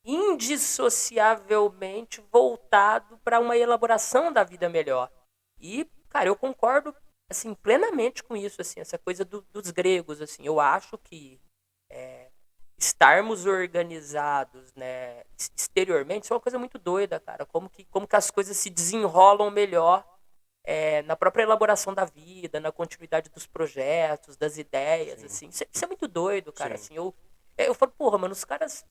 indissociavelmente voltado para uma elaboração da vida melhor. E, cara, eu concordo assim plenamente com isso, assim, essa coisa dos gregos, assim. Eu acho que estarmos organizados, né, exteriormente, isso é uma coisa muito doida, cara. Como que as coisas se desenrolam melhor na própria elaboração da vida, na continuidade dos projetos, das ideias, Sim. assim. Isso é muito doido, cara. Sim. Assim, eu falo, porra, mano, os caras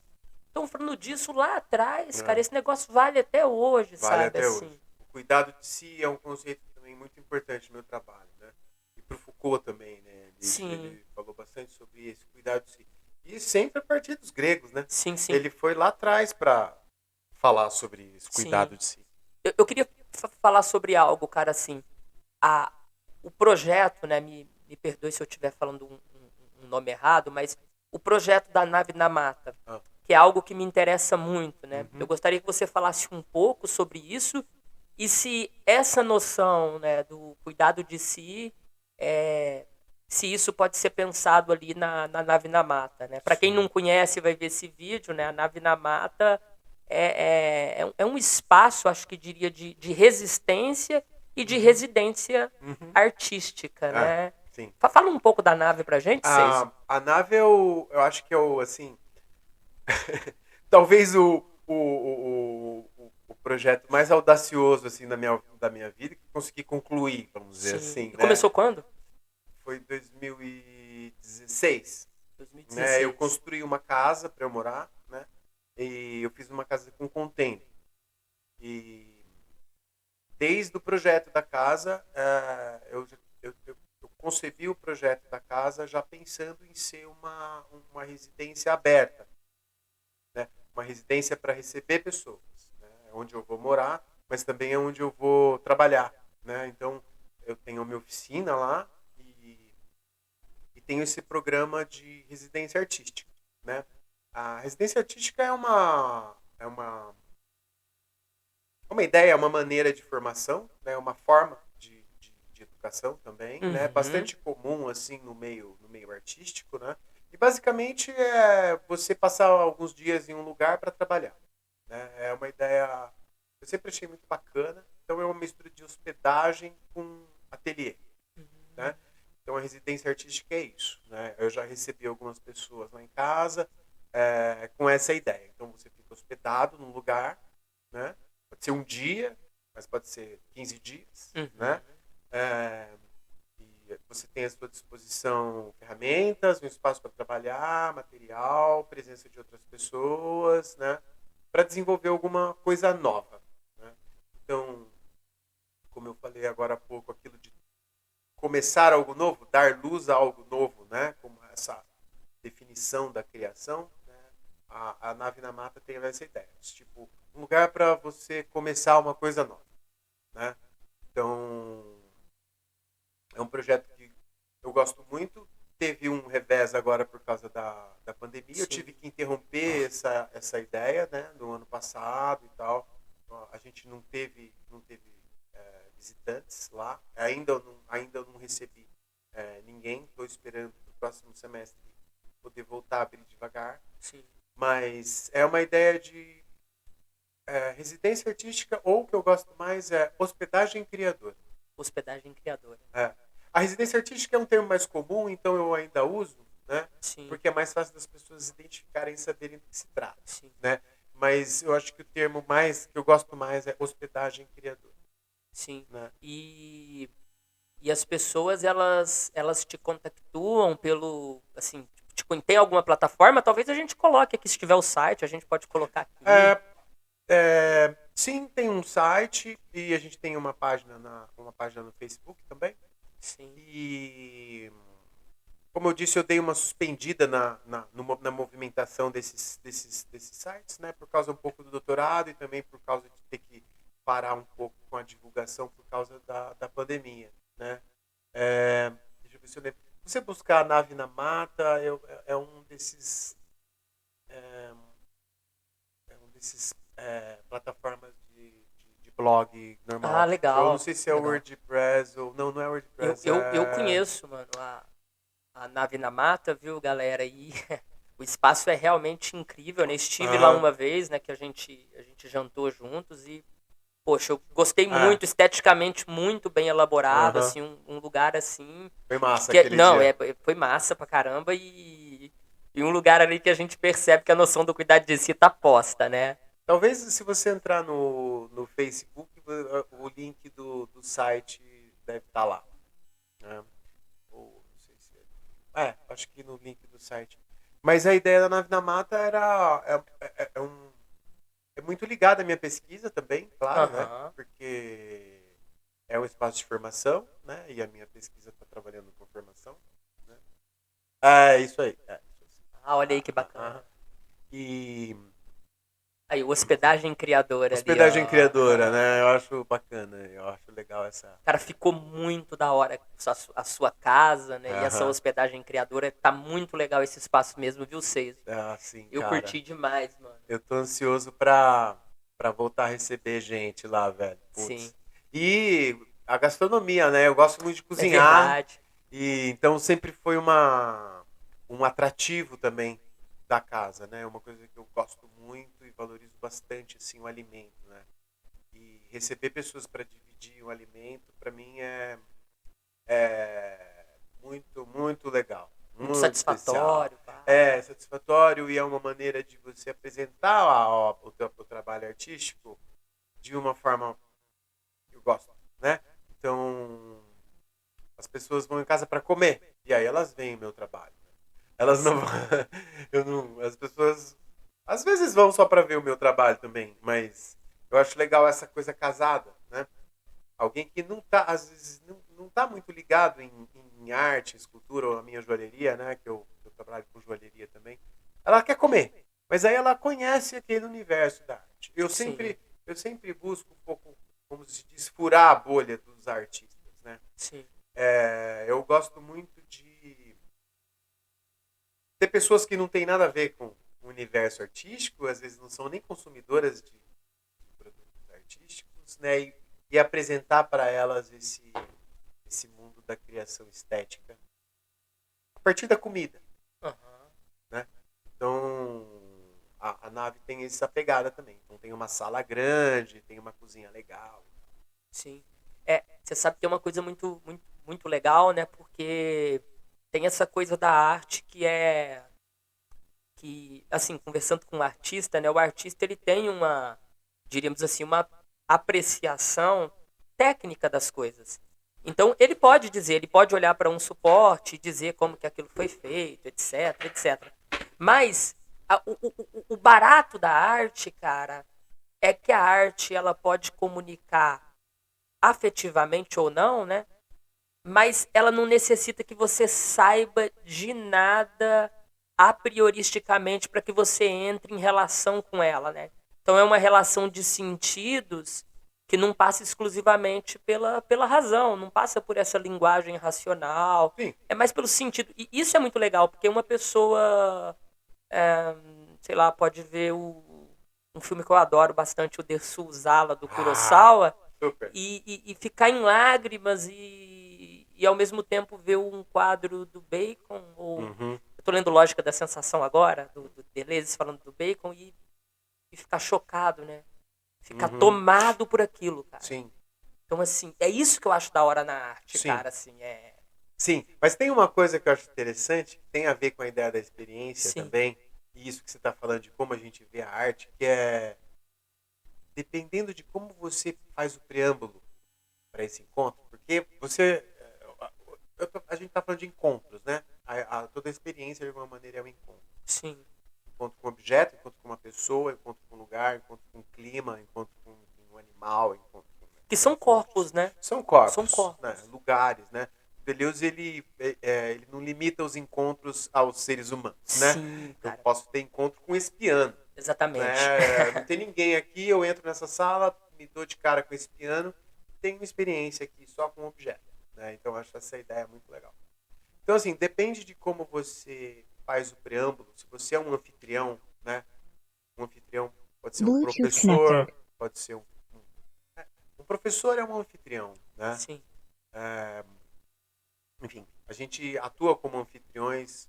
estão falando disso lá atrás, cara. Esse negócio vale até hoje, Vale sabe? até assim. hoje. O cuidado de si é um conceito também muito importante no meu trabalho, né? E pro Foucault também, né? Ele falou bastante sobre esse cuidado de si. E sempre a partir dos gregos, né? Sim. Ele foi lá atrás para falar sobre esse cuidado de si. Eu queria falar sobre algo, cara, assim. O projeto, né? Me perdoe se eu estiver falando um nome errado, mas o projeto da Nave na Mata, que é algo que me interessa muito, né? Eu gostaria que você falasse um pouco sobre isso e se essa noção, né, do cuidado de si, se isso pode ser pensado ali na Nave na Mata, né? Para quem não conhece, vai ver esse vídeo, né? A Nave na Mata é um espaço, acho que diria, de resistência e de residência artística, né? Sim. Fala um pouco da nave pra gente, Ceis. A nave eu acho que é o, assim, talvez o projeto mais audacioso, assim, da minha vida, que consegui concluir, vamos dizer assim, E né? começou quando? Foi em 2016. 2016. Né? Eu construí uma casa para eu morar, né? E eu fiz uma casa com container. E desde o projeto da casa, eu concebi o projeto da casa já pensando em ser uma residência aberta, né? Uma residência para receber pessoas, né? Onde eu vou morar, mas também é onde eu vou trabalhar, né? Então, eu tenho a minha oficina lá e tenho esse programa de residência artística, né? A residência artística é uma ideia, uma maneira de formação, né? Uma forma de educação também, né? Bastante comum assim no meio artístico, né? E basicamente é você passar alguns dias em um lugar para trabalhar, né? É uma ideia eu sempre achei muito bacana. Então é uma mistura de hospedagem com ateliê, né? Então a residência artística é isso, né? Eu já recebi algumas pessoas lá em casa com essa ideia. Então você fica hospedado num lugar, né? Pode ser um dia, mas pode ser 15 dias, né? E você tem à sua disposição ferramentas, um espaço para trabalhar, material, presença de outras pessoas, né? Para desenvolver alguma coisa nova, né? Então, como eu falei agora há pouco, aquilo de começar algo novo, dar luz a algo novo, né? Como essa definição da criação, né? A Nave na Mata tem essa ideia, tipo um lugar para você começar uma coisa nova, né? Então é um projeto que eu gosto muito. Teve um revés agora por causa da pandemia. Sim. Eu tive que interromper essa ideia, né? No ano passado e tal. A gente não teve visitantes lá. Ainda eu não recebi ninguém. Estou esperando para o próximo semestre poder voltar a abrir devagar. Sim. Mas é uma ideia de residência artística, ou o que eu gosto mais é hospedagem criadora. Hospedagem criadora. A residência artística é um termo mais comum, então eu ainda uso, né? Sim. Porque é mais fácil das pessoas identificarem e saberem do que se trata. Sim. Né? Mas eu acho que o termo que eu gosto mais é hospedagem criadora. Sim. Né? E as pessoas, elas te contactuam pelo, assim, tipo, tem alguma plataforma? Talvez a gente coloque aqui, se tiver o site, a gente pode colocar aqui. Sim, tem um site e a gente tem uma página no Facebook também. Sim. E, como eu disse, eu dei uma suspendida na movimentação desses sites, né? Por causa um pouco do doutorado e também por causa de ter que parar um pouco com a divulgação por causa da pandemia, né? Deixa eu ver se eu lembro. Se você buscar a Nave na Mata, é um desses plataformas de blog normal. Ah, legal. Eu não sei se é legal. WordPress ou... Não é WordPress. Eu conheço, mano, a Nave na Mata, viu, galera? E o espaço é realmente incrível, né? Estive lá uma vez, né, que a gente jantou juntos e, poxa, eu gostei muito, esteticamente muito bem elaborado, assim, um lugar assim... Foi massa aquele dia. Foi massa pra caramba e em um lugar ali que a gente percebe que a noção do cuidado de si tá posta, né? Talvez se você entrar no Facebook, o link do site deve estar lá. Né? Ou, não sei se acho que no link do site. Mas a ideia da Nave na Mata é muito ligada à minha pesquisa também, claro, né? Aham. Porque é um espaço de formação, né? E a minha pesquisa está trabalhando com formação. Né? É isso aí. Ah, olha aí Ah, que ah, ah. bacana. E Aí, hospedagem criadora ali, hospedagem ó. criadora, né? Eu acho bacana, eu acho legal essa. Cara, ficou muito da hora a sua casa, né? E essa Aham. hospedagem criadora. Tá muito legal esse espaço mesmo, viu, Seis? Ah, sim, Eu cara. curti demais, mano. Eu tô ansioso pra voltar a receber gente lá, velho. Sim, Putz. E a gastronomia, né? Eu gosto muito de é cozinhar. verdade. E então sempre foi um atrativo também da casa, né? Uma coisa que eu gosto muito e valorizo bastante, assim, o alimento, né? E receber pessoas para dividir o alimento, para mim é muito, muito legal, Muito muito especial. satisfatório, pá. É satisfatório e é uma maneira de você apresentar o trabalho artístico de uma forma que eu gosto, né? Então, as pessoas vão em casa para comer e aí elas veem o meu trabalho. Elas não Sim, vão, eu não, as pessoas às vezes vão só para ver o meu trabalho também, mas eu acho legal essa coisa casada, né? Alguém que não tá, às vezes, não tá muito ligado em arte, escultura ou a minha joalheria, né? Que eu trabalho com joalheria também. Ela quer comer, mas aí ela conhece aquele universo da arte. sim, Eu sempre busco um pouco, como se diz, furar a bolha dos artistas, né? sim. Eu gosto muito de ter pessoas que não têm nada a ver com o universo artístico, às vezes não são nem consumidoras de produtos artísticos, né? E apresentar para elas esse mundo da criação estética a partir da comida, Aham. né? Então a nave tem essa pegada também. Então tem uma sala grande, tem uma cozinha legal. Sim. É, você sabe que é uma coisa muito, muito, muito legal, né? Porque tem essa coisa da arte que, assim, conversando com o artista, né? O artista ele tem uma, diríamos assim, uma apreciação técnica das coisas. Então ele pode dizer, ele pode olhar para um suporte e dizer como que aquilo foi feito, etc, etc. Mas o barato da arte, cara, é que a arte ela pode comunicar afetivamente ou não, né? Mas ela não necessita que você saiba de nada a prioristicamente para que você entre em relação com ela, né? Então é uma relação de sentidos que não passa exclusivamente pela razão, não passa por essa linguagem racional, Sim. é mais pelo sentido. E isso é muito legal, porque uma pessoa, é, sei lá, pode ver um filme que eu adoro bastante, o Dessou Usala, do Ah, Kurosawa, super. e ficar em lágrimas e ao mesmo tempo ver um quadro do Bacon, ou Uhum. eu tô lendo Lógica da Sensação agora, do Deleuze falando do Bacon, e ficar chocado, né? Ficar Uhum. tomado por aquilo, cara. Sim, Então, assim, é isso que eu acho da hora na arte, sim. cara, assim, é... Sim, mas tem uma coisa que eu acho interessante, que tem a ver com a ideia da experiência Sim, também, e isso que você está falando de como a gente vê a arte, que é dependendo de como você faz o preâmbulo para esse encontro, porque a gente está falando de encontros, né? Toda a experiência de alguma maneira é um encontro. sim. Encontro com um objeto, encontro com uma pessoa, encontro com um lugar, encontro com um clima, encontro com um animal, encontro com Que são fontes. corpos, né? São São corpos, né? corpos. Lugares, né? O Deleuze ele não limita os encontros aos seres humanos, né? Sim, Eu cara. posso ter encontro com esse piano, Exatamente. né? Não tem ninguém aqui, eu entro nessa sala, me dou de cara com esse piano, tenho uma experiência aqui só com o objeto, né? Então eu acho essa ideia muito legal. Então assim, depende de como você faz o preâmbulo, se você é um anfitrião, né? Um anfitrião pode ser um Bluetooth professor, connected. pode ser um professor é um anfitrião, né? Sim, Enfim, a gente atua como anfitriões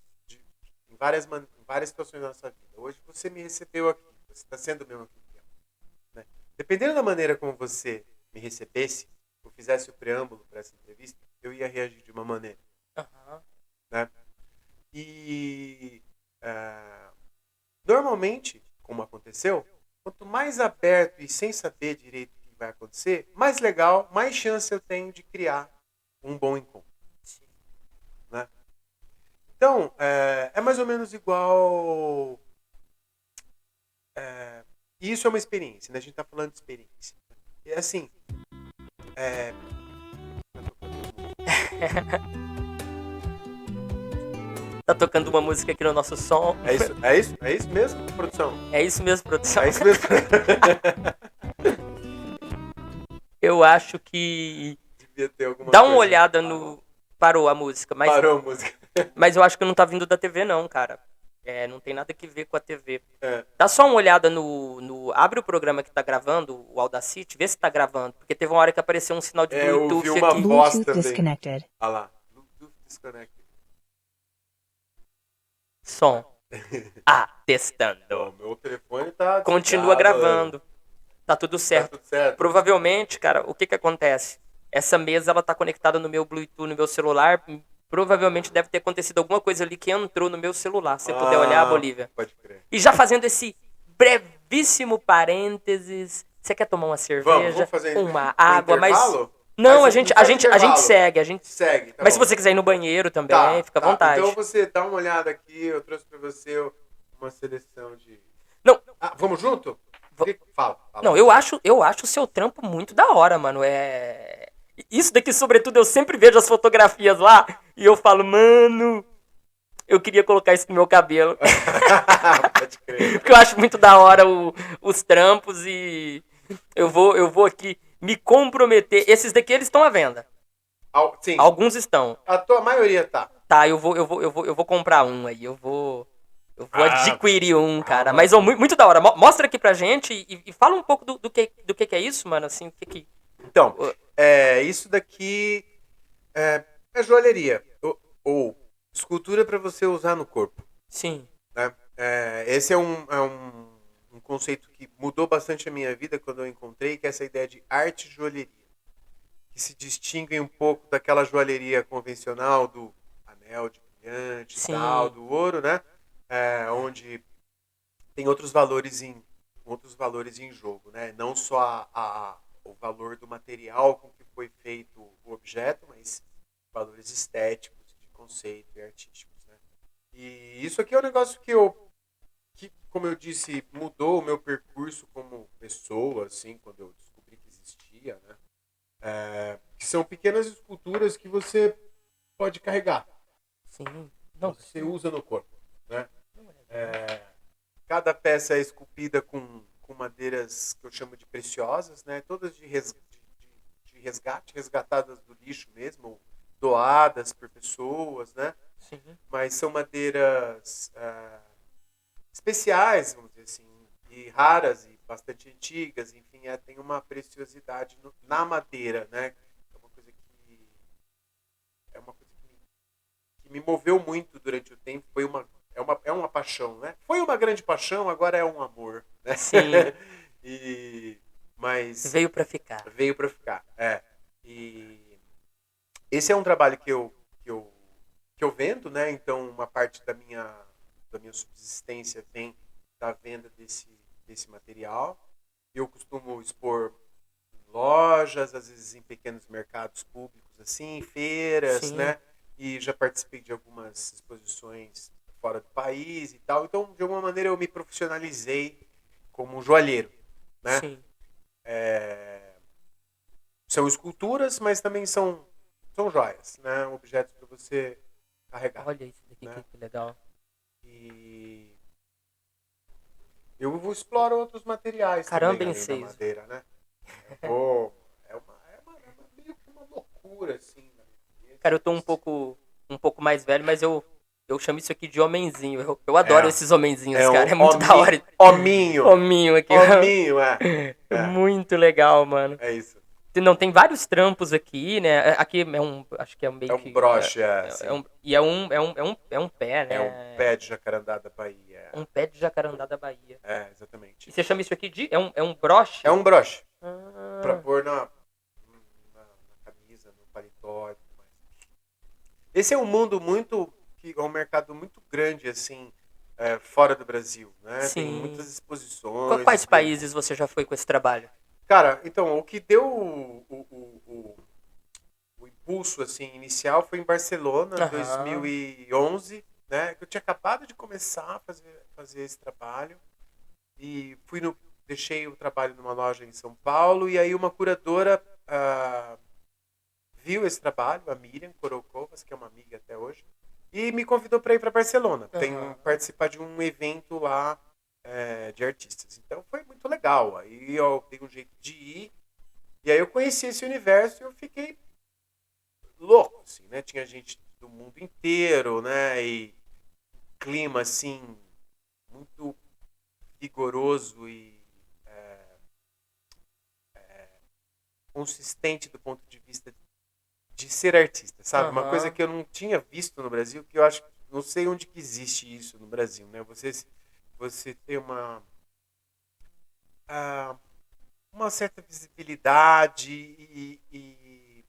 em várias situações da nossa vida. Hoje você me recebeu aqui, você está sendo meu anfitrião. Né? Dependendo da maneira como você me recebesse, ou fizesse o preâmbulo para essa entrevista, eu ia reagir de uma maneira. aham, Né? E Normalmente, como aconteceu, quanto mais aberto e sem saber direito o que vai acontecer, mais legal, mais chance eu tenho de criar um bom encontro. Né? Então, é mais ou menos igual. Isso é uma experiência, né? A gente está falando de experiência. E assim. Tá tocando uma música aqui no nosso som. É isso mesmo, produção? É isso mesmo, produção. É isso mesmo. Eu acho que... Devia ter alguma Dá uma coisa. olhada no... Parou a música, mas... Parou a música. Mas eu acho que não tá vindo da TV não, cara. Não tem nada que ver com a TV. É. Dá só uma olhada no... Abre o programa que tá gravando, o Audacity, vê se tá gravando. Porque teve uma hora que apareceu um sinal de Eu Bluetooth ouvi uma aqui. voz Bluetooth também. disconnected. Olha lá. Bluetooth disconnected. Som. Testando. Ó, meu telefone tá Continua desligado. gravando. Tá tudo certo. Tá tudo certo. Provavelmente, cara, o que que acontece? Essa mesa, ela tá conectada no meu Bluetooth, no meu celular. Provavelmente deve ter acontecido alguma coisa ali que entrou no meu celular. Se você puder olhar, Bolívia. Pode crer. E já fazendo esse brevíssimo parênteses, você quer tomar uma cerveja, Vamos fazer uma um água, mas... intervalo? Não, Mas a gente, não a faz gente, a intervalo. gente segue, a gente... Segue, tá Mas bom. se você quiser ir no banheiro também, fica à Tá. vontade. Então você dá uma olhada aqui, eu trouxe pra você uma seleção de... Não, Vamos junto? Fala. não, eu acho o seu trampo muito da hora, mano. Isso daqui, sobretudo, eu sempre vejo as fotografias lá e eu falo, mano, eu queria colocar isso no meu cabelo. Pode crer. Porque eu acho muito da hora os trampos e eu vou aqui me comprometer. Esses daqui, eles estão à venda. Sim. Alguns estão. A maioria tá. Tá, eu vou comprar um aí. Eu vou adquirir um, cara. Mas muito da hora. Mostra aqui pra gente e fala um pouco do que é isso, mano. Assim, o que. Então, isso daqui é joalheria. Ou escultura para você usar no corpo. Sim. Né? Esse é um conceito que mudou bastante a minha vida quando eu encontrei, que é essa ideia de arte e joalheria. Que se distingue um pouco daquela joalheria convencional do anel de brilhante, tal, do ouro, né? Onde tem outros valores em jogo, né? Não só o valor do material com que foi feito o objeto, mas valores estéticos, de conceito e artísticos, né? E isso aqui é um negócio que, como eu disse, mudou o meu percurso como pessoa, assim, quando eu descobri que existia, né? Que são pequenas esculturas que você pode carregar. Sim. Não. Você usa no corpo, né? Cada peça é esculpida com madeiras que eu chamo de preciosas, né? Todas de resgate, resgatadas do lixo mesmo, ou doadas por pessoas, né? Sim. Mas são madeiras especiais, vamos dizer assim, e raras e bastante antigas, enfim, tem uma preciosidade na madeira, né? É uma coisa que me moveu muito durante o tempo, é uma paixão, né? Foi uma grande paixão, agora é um amor, né? Sim. Mas veio pra ficar. Veio pra ficar, E esse é um trabalho que eu vendo, né? Então, uma parte da minha subsistência vem da venda desse material. Eu costumo expor em lojas, às vezes em pequenos mercados públicos, assim, feiras, Sim. né? E já participei de algumas exposições fora do país e tal. Então, de alguma maneira, eu me profissionalizei como um joalheiro, né? Sim. São esculturas, mas também são joias, né? Objetos para você carregar. Olha isso daqui, né? que legal. E eu exploro outros materiais Caramba, também, além da Enseis. madeira, né? Meio que uma loucura, assim. Né? Cara, eu tô um pouco mais velho, mas eu chamo isso aqui de homenzinho. Eu adoro esses homenzinhos, cara. É muito da hora. Hominho. Hominho aqui. Hominho, Muito legal, mano. É isso. Não, tem vários trampos aqui, né? Aqui acho que é meio que... É um broche, assim. E é um pé, né? É um pé de jacarandá da Bahia. Um pé de jacarandá da Bahia. Exatamente. E você chama isso aqui de... É um broche? É um broche. Ah. Pra pôr na camisa, no paletó e tudo mais. Esse é um mundo é um mercado muito grande, assim, fora do Brasil, né? Tem muitas Sim. exposições. Quais países você já foi com esse trabalho? Cara, então, o que deu o impulso assim, inicial foi em Barcelona, Aham. 2011, né? Que eu tinha acabado de começar a fazer esse trabalho. E deixei o trabalho numa loja em São Paulo, e aí uma curadora viu esse trabalho, a Miriam Corokovas, que é uma amiga até hoje, e me convidou para ir para Barcelona, Aham. participar de um evento lá de artistas. Então foi muito legal. Aí eu dei um jeito de ir, e aí eu conheci esse universo e eu fiquei louco, assim, né? Tinha gente do mundo inteiro, né? E clima, assim, muito vigoroso e consistente do ponto de vista de ser artista, sabe? Uma coisa Aham. que eu não tinha visto no Brasil, que eu acho, não sei onde que existe isso no Brasil, né? Você ter ah, uma certa visibilidade e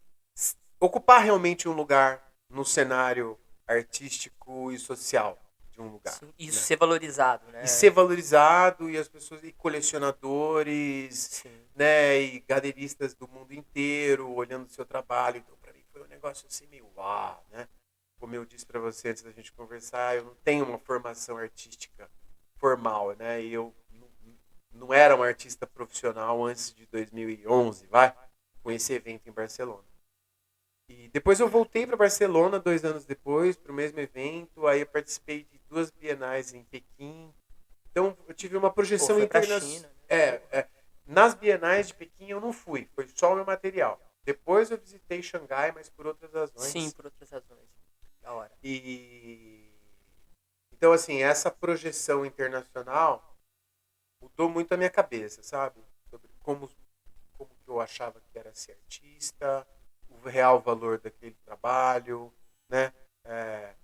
ocupar realmente um lugar no cenário artístico e social de um lugar, Sim. Isso né? ser valorizado, E ser né? valorizado, e as pessoas, e colecionadores, Sim. né, e galeristas do mundo inteiro olhando o seu trabalho. Então, para mim foi um negócio assim meio uau, né? Como eu disse para você antes da gente conversar, eu não tenho uma formação artística formal, né? E eu não era um artista profissional antes de 2011, vai, com esse evento em Barcelona. E depois eu voltei para Barcelona 2 anos depois, para o mesmo evento. Aí eu participei de 2 bienais em Pequim. Então eu tive uma Pô, projeção foi pra internacional. China, né? Porra. Nas bienais de Pequim eu não fui, foi só o meu material. Depois eu visitei Xangai, mas por outras Sim, razões. por outras razões. Da hora. E então assim, essa projeção internacional mudou muito a minha cabeça, sabe? Sobre como que eu achava que era ser artista, o real valor daquele trabalho, né? É,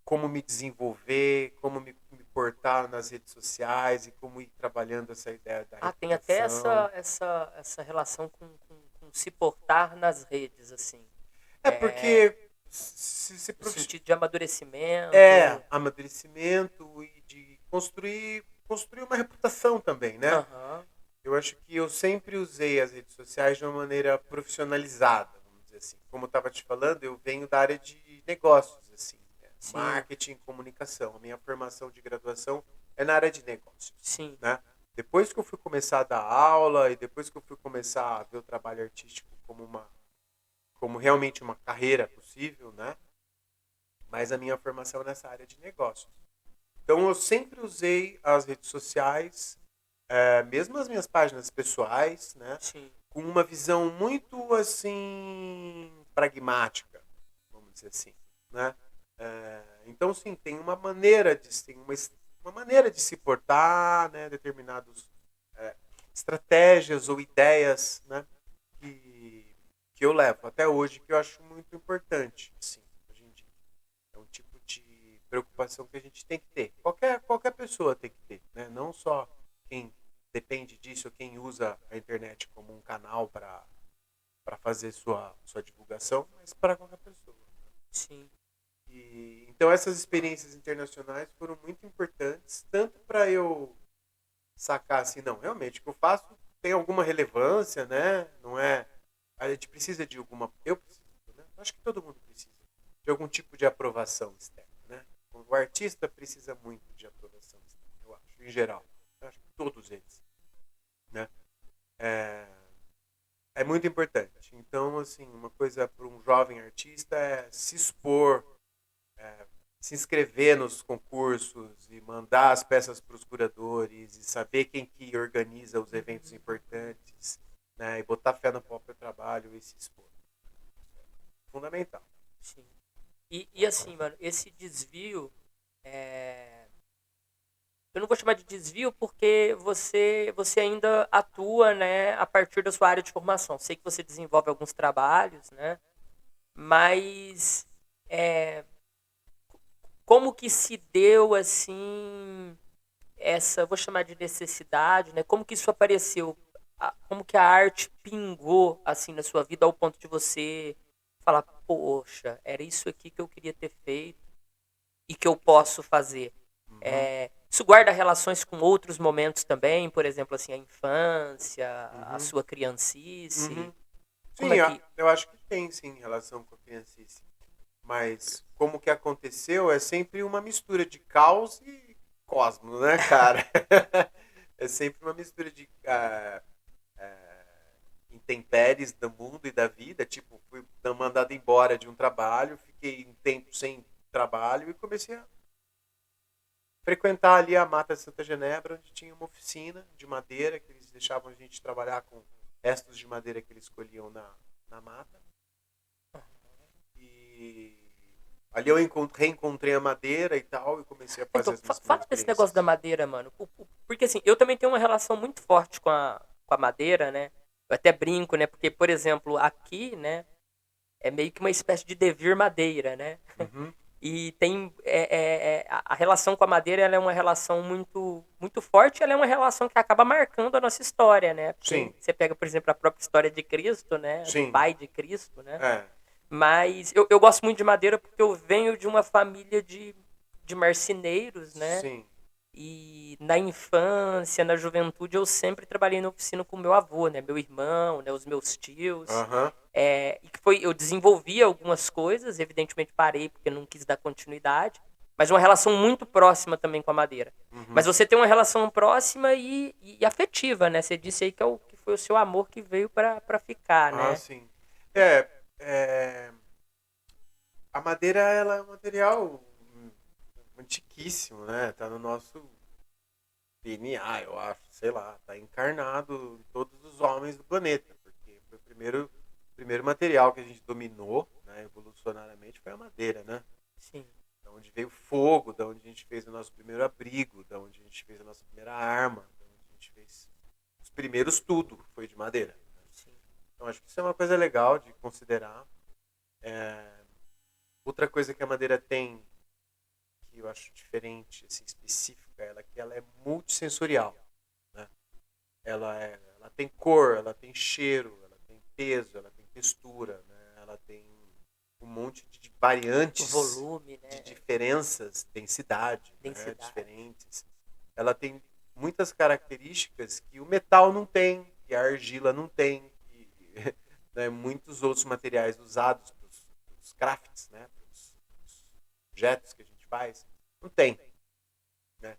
como me desenvolver, como me portar nas redes sociais e como ir trabalhando essa ideia da Ah, tem até reputação. essa relação com se portar nas redes, assim. É É, porque se no sentido de amadurecimento. amadurecimento e de construir uma reputação também, né? Aham. Eu acho que eu sempre usei as redes sociais de uma maneira profissionalizada, vamos dizer assim. Como eu estava te falando, eu venho da área de negócios, assim, né? Sim, Marketing, comunicação. A minha formação de graduação é na área de negócios, sim, né? Depois que eu fui começar a dar aula e depois que eu fui começar a ver o trabalho artístico como realmente uma carreira possível, né? Mas a minha formação é nessa área de negócios. Então eu sempre usei as redes sociais, mesmo as minhas páginas pessoais, né? sim. Com uma visão muito assim pragmática, vamos dizer assim, né? Então sim, tem uma maneira uma maneira de se portar, né? Determinados estratégias ou ideias, né? Que eu levo até hoje, que eu acho muito importante, assim, hoje em dia. É um tipo de preocupação que a gente tem que ter. Qualquer pessoa tem que ter, né? Não só quem depende disso, quem usa a internet como um canal para fazer sua divulgação, mas para qualquer pessoa. Sim. Então essas experiências internacionais foram muito importantes, tanto para eu sacar assim, não, realmente o que eu faço tem alguma relevância, né? Não é, a gente precisa de alguma, eu preciso, né? Acho que todo mundo precisa de algum tipo de aprovação externa, né? O artista precisa muito de aprovação externa, eu acho, em geral. Eu acho que todos eles, né? É, é muito importante. Então, assim, uma coisa para um jovem artista é se expor, é, se inscrever nos concursos e mandar as peças para os curadores e saber quem que organiza os eventos importantes, né? E botar fé no próprio trabalho e se expor. Fundamental. Sim. E assim, mano, esse desvio. é, Eu não vou chamar de desvio porque você ainda atua, né, a partir da sua área de formação. Sei que você desenvolve alguns trabalhos, né? Mas é, como que se deu assim vou chamar de necessidade, né? Como que isso apareceu? Como que a arte pingou assim na sua vida ao ponto de você falar, poxa, era isso aqui que eu queria ter feito e que eu posso fazer. Isso guarda relações com outros momentos também, por exemplo, assim, a infância, a sua criancice. Uhum. Como Sim, é que... eu acho que tem, sim, relação com a criancice. Mas como que aconteceu é sempre uma mistura de caos e cosmos, né, cara? É sempre uma mistura de intempéries do mundo e da vida. Tipo, fui mandado embora de um trabalho, fiquei um tempo sem trabalho e comecei a frequentar ali a Mata de Santa Genebra, onde tinha uma oficina de madeira, que eles deixavam a gente trabalhar com restos de madeira que eles colhiam na mata. E ali eu reencontrei a madeira e tal, e comecei a fazer Então, as minhas fala primeiras desse negócio da experiências. madeira, mano. Porque assim, eu também tenho uma relação muito forte com a madeira, né? Eu até brinco, né? Porque, por exemplo, aqui, né? É meio que uma espécie de devir madeira, né? Uhum. E tem a relação com a madeira, ela é uma relação muito forte, ela é uma relação que acaba marcando a nossa história, né? Porque Sim, você pega, por exemplo, a própria história de Cristo, né? Do sim. pai de Cristo, né? É. Mas eu gosto muito de madeira porque eu venho de uma família de marceneiros, né? Sim. E na infância, na juventude, eu sempre trabalhei na oficina com meu avô, né? Meu irmão, né? Os meus tios. Aham. E que foi, eu desenvolvi algumas coisas, evidentemente parei porque não quis dar continuidade, mas uma relação muito próxima também com a madeira. Mas Uhum. você tem uma relação próxima e afetiva, né? Você disse aí que foi o seu amor que veio para ficar, Ah, né? sim. É, a madeira, ela é um material antiquíssimo, né? Tá no nosso DNA, eu acho, sei lá, tá encarnado em todos os homens do planeta, porque foi o primeiro material que a gente dominou, né, evolucionariamente, foi a madeira, né? Sim, Da onde veio o fogo, da onde a gente fez o nosso primeiro abrigo, da onde a gente fez a nossa primeira arma, da onde a gente fez os primeiros tudo, foi de madeira. sim. Então acho que isso é uma coisa legal de considerar. Outra coisa que a madeira tem, que eu acho diferente, assim, específica, que ela é multissensorial, né? Ela tem cor, ela tem cheiro, ela tem peso, ela tem textura, né? Ela tem um monte de variantes, Volume, de né? diferenças, densidade, né? Densidade. Diferentes. Ela tem muitas características que o metal não tem, que a argila não tem, que né, muitos outros materiais usados para os crafts, né? Para os objetos que a gente faz, não tem, né?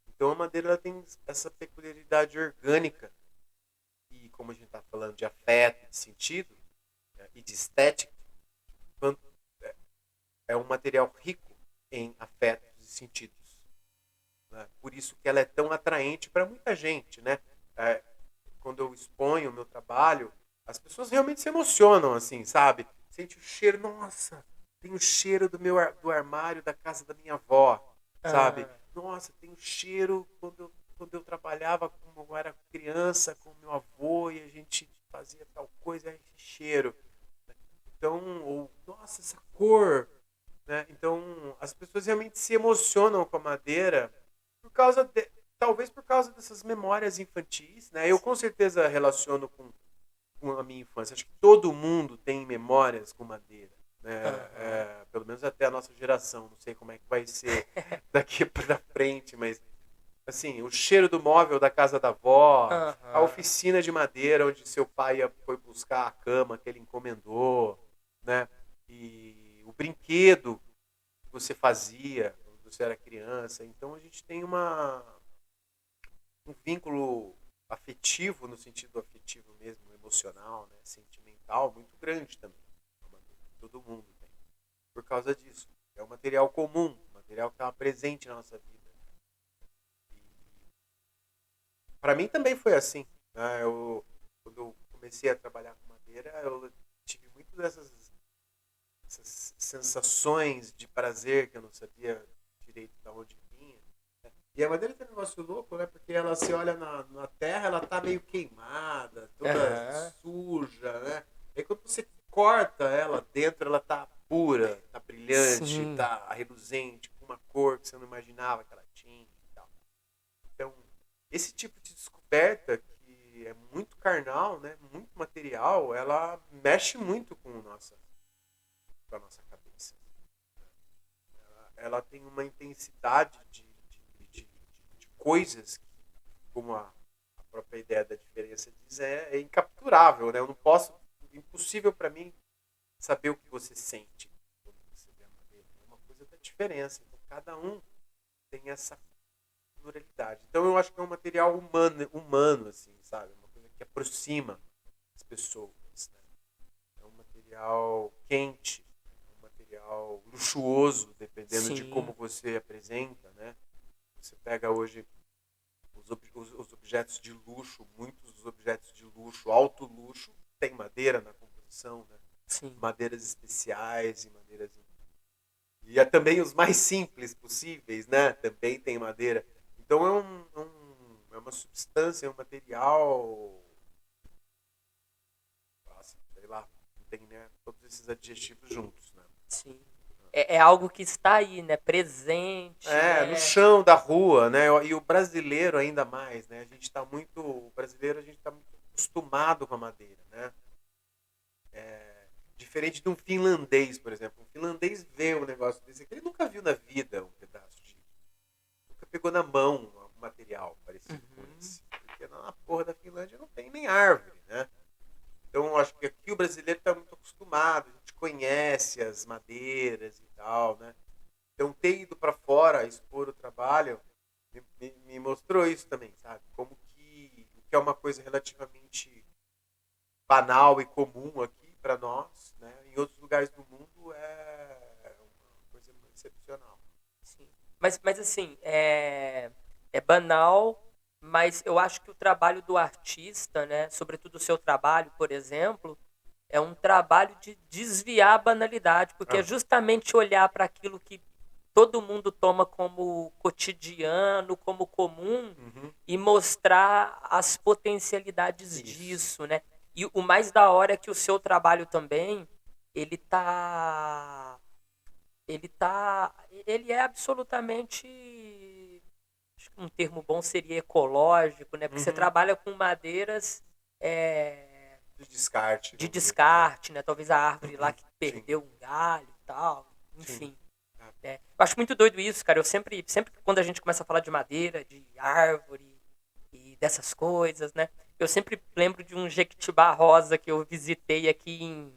Então a madeira ela tem essa peculiaridade orgânica e como a gente está falando de afeto, de sentido, né, e de estética, é um material rico em afetos e sentidos, né? Por isso que ela é tão atraente para muita gente, né? É, quando eu exponho o meu trabalho, as pessoas realmente se emocionam, assim, sabe? Sente o cheiro, nossa, tem o cheiro do armário da casa da minha avó, sabe? Ah, Nossa, tem o cheiro quando eu trabalhava, como eu era criança, com meu avô e a gente fazia tal coisa, esse cheiro. Então, ou, nossa, essa cor, né? Então, as pessoas realmente se emocionam com a madeira por causa talvez por causa dessas memórias infantis, né? Eu com certeza relaciono com a minha infância. Acho que todo mundo tem memórias com madeira, né? aham, Pelo menos até a nossa geração. Não sei como é que vai ser daqui para frente, mas assim, o cheiro do móvel da casa da avó, a aham. oficina de madeira onde seu pai foi buscar a cama que ele encomendou, né? E o brinquedo que você fazia quando você era criança. Então a gente tem um vínculo afetivo, no sentido afetivo mesmo, emocional, né? Sentimental, muito grande também. Todo mundo tem. Por causa disso. É um material comum, um material que estava presente na nossa vida. Para mim também foi assim, né? Quando eu comecei a trabalhar com madeira, eu tive muito essas sensações de prazer que eu não sabia direito de onde vinha. E a madeira tem um negócio louco, né? Porque ela se olha na terra, ela tá meio queimada, toda Aham. suja, né? E quando você corta ela dentro, ela tá pura, tá brilhante, Sim. tá reluzente, com uma cor que você não imaginava que ela tinha e tal. Então, esse tipo de descoberta que é muito carnal, né? Muito material, ela mexe muito com a nossa cabeça. Ela tem uma intensidade de coisas que, como a própria ideia da diferença diz, é incapturável, né? Eu não posso, impossível para mim saber o que você sente quando você vê a madeira. É uma coisa da diferença. Então, cada um tem essa pluralidade. Então, eu acho que é um material humano assim, sabe? Uma coisa que aproxima as pessoas, né? É um material quente, é um material luxuoso, dependendo de como Sim, você apresenta, né? Você pega hoje os objetos de luxo, muitos dos objetos de luxo, alto luxo, tem madeira na composição, né? sim, Madeiras especiais e madeiras... E é também os mais simples possíveis, né? Também tem madeira. Então é uma substância, é um material... Nossa, sei lá, não tem, né, todos esses adjetivos juntos, né? sim. É algo que está aí, né? Presente, É, no né? chão da rua, né? E o brasileiro ainda mais, né? O brasileiro, a gente está muito acostumado com a madeira, né? Diferente de um finlandês, por exemplo. Um finlandês vê um negócio desse que ele nunca viu na vida um pedaço de... Nunca pegou na mão um material parecido com Uhum. esse. Porque na porra da Finlândia não tem nem árvore, né? Então eu acho que aqui o brasileiro está muito acostumado, a gente conhece as madeiras e tal, né? Então ter ido para fora expor o trabalho me mostrou isso também, sabe? Como que o que é uma coisa relativamente banal e comum aqui para nós, né? Em outros lugares do mundo é uma coisa excepcional. Sim. Mas assim, é banal, mas eu acho que o trabalho do artista, né, sobretudo o seu trabalho, por exemplo, é um trabalho de desviar a banalidade, porque é Ah, justamente olhar para aquilo que todo mundo toma como cotidiano, como comum, uhum, e mostrar as potencialidades isso. disso, né? E o mais da hora é que o seu trabalho também, ele tá ele é absolutamente, acho que um termo bom seria ecológico, né? Porque você Uhum. trabalha com madeiras De descarte, de vamos dizer assim. É. descarte, né? Talvez a árvore lá que Sim, perdeu um galho e tal, sim. enfim. É. Né? Eu acho muito doido isso, cara. Eu sempre quando a gente começa a falar de madeira, de árvore e dessas coisas, né? Eu sempre lembro de um Jequitibá rosa que eu visitei aqui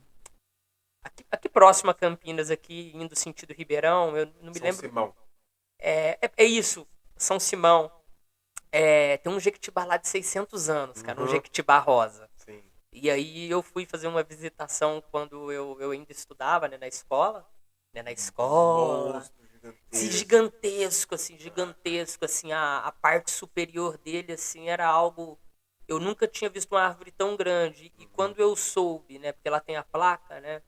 próximo a Campinas, aqui indo sentido Ribeirão. Eu não me São lembro. Simão. É isso, São Simão. Tem um Jequitibá lá de 600 anos, cara, um Uhum. Jequitibá rosa. Sim. E aí eu fui fazer uma visitação quando eu ainda estudava, né, na escola. Né, na escola. Monstro Esse gigantesco. gigantesco, assim, a parte superior dele, assim, era algo... Eu nunca tinha visto uma árvore tão grande. E Uhum. quando eu soube, né, porque ela tem a placa, né,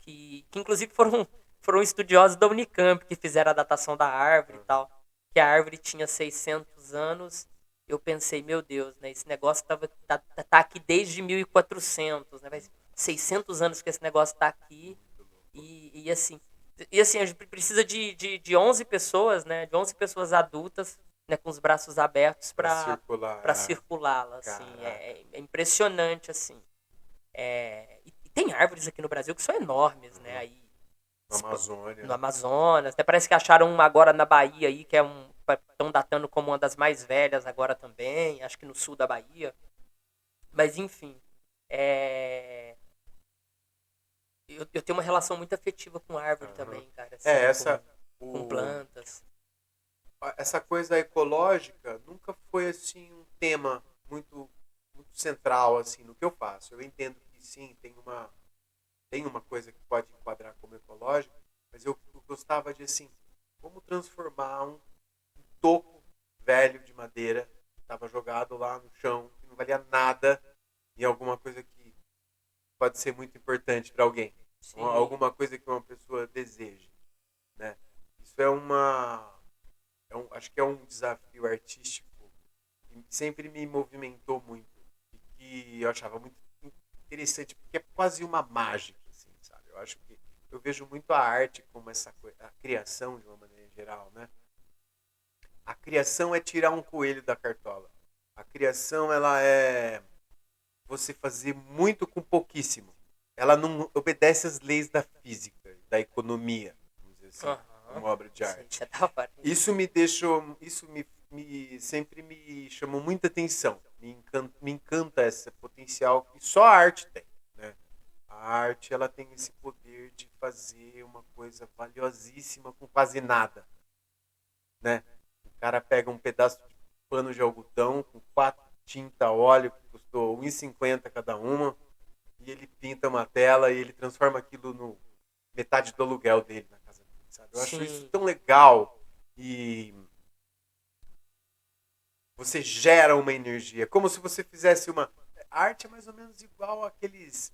que inclusive foram estudiosos da Unicamp que fizeram a datação da árvore e Uhum. tal, que a árvore tinha 600 anos, eu pensei, meu Deus, né, esse negócio tá aqui desde 1400, né, mas 600 anos que esse negócio tá aqui, Muito louco. e assim, a gente precisa de 11 pessoas, né, de 11 pessoas adultas, né, com os braços abertos Pra para circular. circulá-la, assim, Caraca. é impressionante, assim. E tem árvores aqui no Brasil que são enormes, né? Uhum. Aí Na Amazônia, no né? Amazonas, até parece que acharam uma agora na Bahia aí, que estão datando como uma das mais velhas agora também, acho que no sul da Bahia. Mas enfim, é, eu tenho uma relação muito afetiva com árvore Uhum. também, cara, É, assim, com o, plantas. essa coisa ecológica nunca foi assim um tema muito central assim no que eu faço. Eu entendo que sim, tem uma coisa que pode enquadrar como ecológica, mas eu gostava de assim, como transformar um toco velho de madeira que estava jogado lá no chão, que não valia nada, em alguma coisa que pode ser muito importante para alguém, Sim, alguma coisa que uma pessoa deseja, né? Isso acho que é um desafio artístico que sempre me movimentou muito e que eu achava muito interessante porque é quase uma mágica, assim, sabe? Eu acho que eu vejo muito a arte como essa coisa, a criação de uma maneira geral, né? A criação é tirar um coelho da cartola. A criação ela é você fazer muito com pouquíssimo. Ela não obedece às leis da física, da economia, vamos dizer assim. aham, uma obra de Sim, arte. isso é da hora. Isso me deixou, sempre me chamou muita atenção. Me encanta esse potencial que só a arte tem, né? A arte, ela tem esse poder de fazer uma coisa valiosíssima com quase nada, né? O cara pega um pedaço de pano de algodão com 4 tinta óleo que custou R$ 1,50 cada uma e ele pinta uma tela e ele transforma aquilo no metade do aluguel dele na casa dele, sabe? Eu acho isso Sim, tão legal e você gera uma energia, como se você fizesse uma... A arte é mais ou menos igual aquelas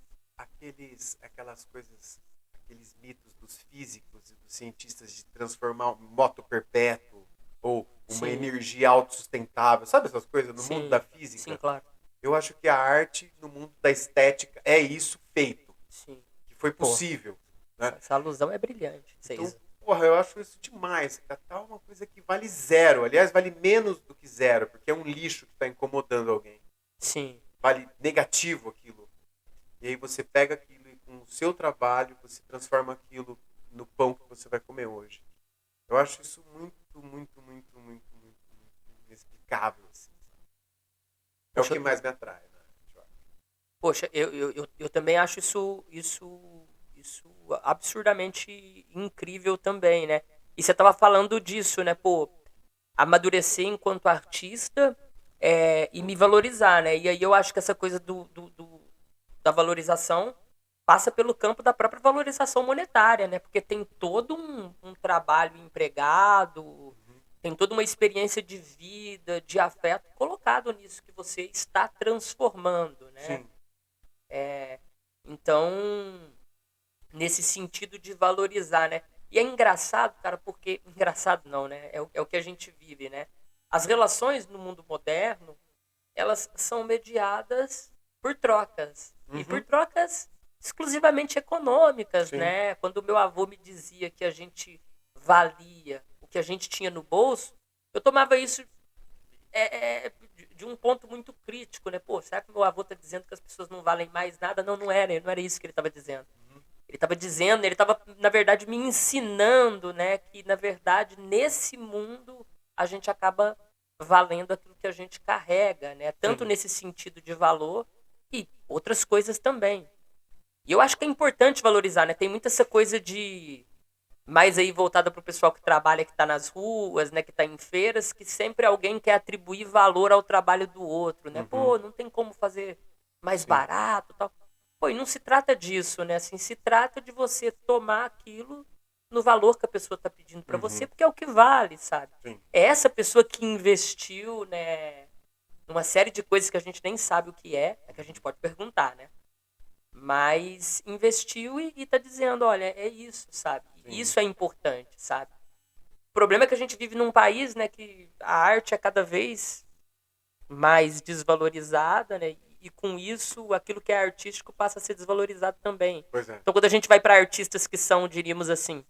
coisas, aqueles mitos dos físicos e dos cientistas de transformar um moto perpétuo ou uma sim, energia autossustentável, sabe essas coisas no mundo da sim, sim, física? claro. Eu acho que a arte no mundo da estética é isso feito, Sim. que foi Pô, possível, né? essa alusão é brilhante. Então, Vocês. porra, eu acho isso demais. Catar uma coisa que vale zero. Aliás, vale menos do que zero, porque é um lixo que está incomodando alguém. Sim. Vale negativo aquilo. E aí você pega aquilo e com o seu trabalho você transforma aquilo no pão que você vai comer hoje. Eu acho isso muito, muito, muito, muito, muito, muito inexplicável. Assim. É o Poxa, que mais me atrai, né? poxa, eu também acho isso absurdamente incrível também, né? E você tava falando disso, né? Pô, amadurecer enquanto artista e me valorizar, né? E aí eu acho que essa coisa da valorização passa pelo campo da própria valorização monetária, né? Porque tem todo um trabalho empregado, tem toda uma experiência de vida, de afeto colocado nisso que você está transformando, né? Sim. Então, nesse sentido de valorizar, né? E é engraçado, cara, porque... Engraçado não, né? É o que a gente vive, né? As relações no mundo moderno, elas são mediadas por trocas. E por Uhum. trocas exclusivamente econômicas, Sim. né? Quando o meu avô me dizia que a gente valia o que a gente tinha no bolso, eu tomava isso de um ponto muito crítico, né? Pô, será que meu avô está dizendo que as pessoas não valem mais nada? Não, não era isso que ele estava dizendo. Ele estava dizendo, ele estava, na verdade, me ensinando, né, que, na verdade, nesse mundo, a gente acaba valendo aquilo que a gente carrega, né? Tanto Sim. nesse sentido de valor e outras coisas também. E eu acho que é importante valorizar, né? Tem muita essa coisa de mais aí voltada para o pessoal que trabalha, que está nas ruas, né, que está em feiras, que sempre alguém quer atribuir valor ao trabalho do outro, né? Uhum. Pô, não tem como fazer mais Sim. barato, tal. Pô, e não se trata disso, né? Assim, se trata de você tomar aquilo no valor que a pessoa está pedindo para você, Uhum. porque é o que vale, sabe? Sim. É essa pessoa que investiu, né, numa série de coisas que a gente nem sabe o que é que a gente pode perguntar, né? Mas investiu e tá dizendo, olha, é isso, sabe? Sim. Isso é importante, sabe? O problema é que a gente vive num país, né, que a arte é cada vez mais desvalorizada, né? E com isso, aquilo que é artístico passa a ser desvalorizado também. Pois é. Então, quando a gente vai para artistas que são, diríamos assim,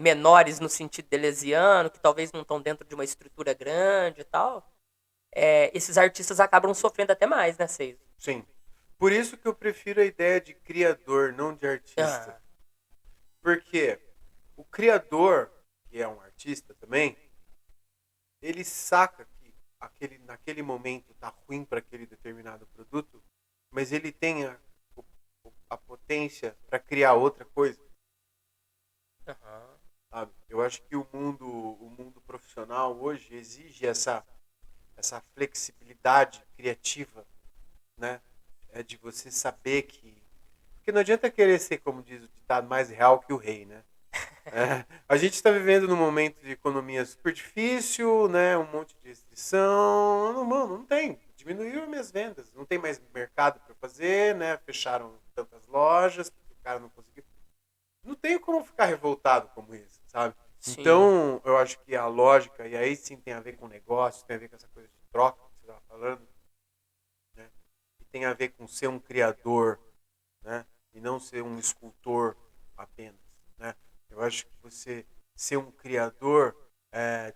menores no sentido deleuziano, que talvez não estão dentro de uma estrutura grande e tal, esses artistas acabam sofrendo até mais, né, Seiso? Sim. Por isso que eu prefiro a ideia de criador, não de artista. Ah, Porque o criador, que é um artista também, ele saca que naquele momento tá ruim para aquele determinado produto, mas ele tem a potência para criar outra coisa, aham, sabe? Eu acho que o mundo profissional hoje exige essa flexibilidade criativa, né? É de você saber que... Porque não adianta querer ser, como diz o ditado, mais real que o rei, né? A gente está vivendo num momento de economia super difícil, né? Um monte de restrição. Não, mano, não tem. Diminuíram minhas vendas. Não tem mais mercado para fazer, né? Fecharam tantas lojas, porque o cara não conseguiu. Não tenho como ficar revoltado como isso, sabe? sim, Então, eu acho que a lógica, e aí sim tem a ver com negócio, tem a ver com essa coisa de troca que você estava falando, né? E tem a ver com ser um criador, né? E não ser um escultor apenas, né? Eu acho que você ser um criador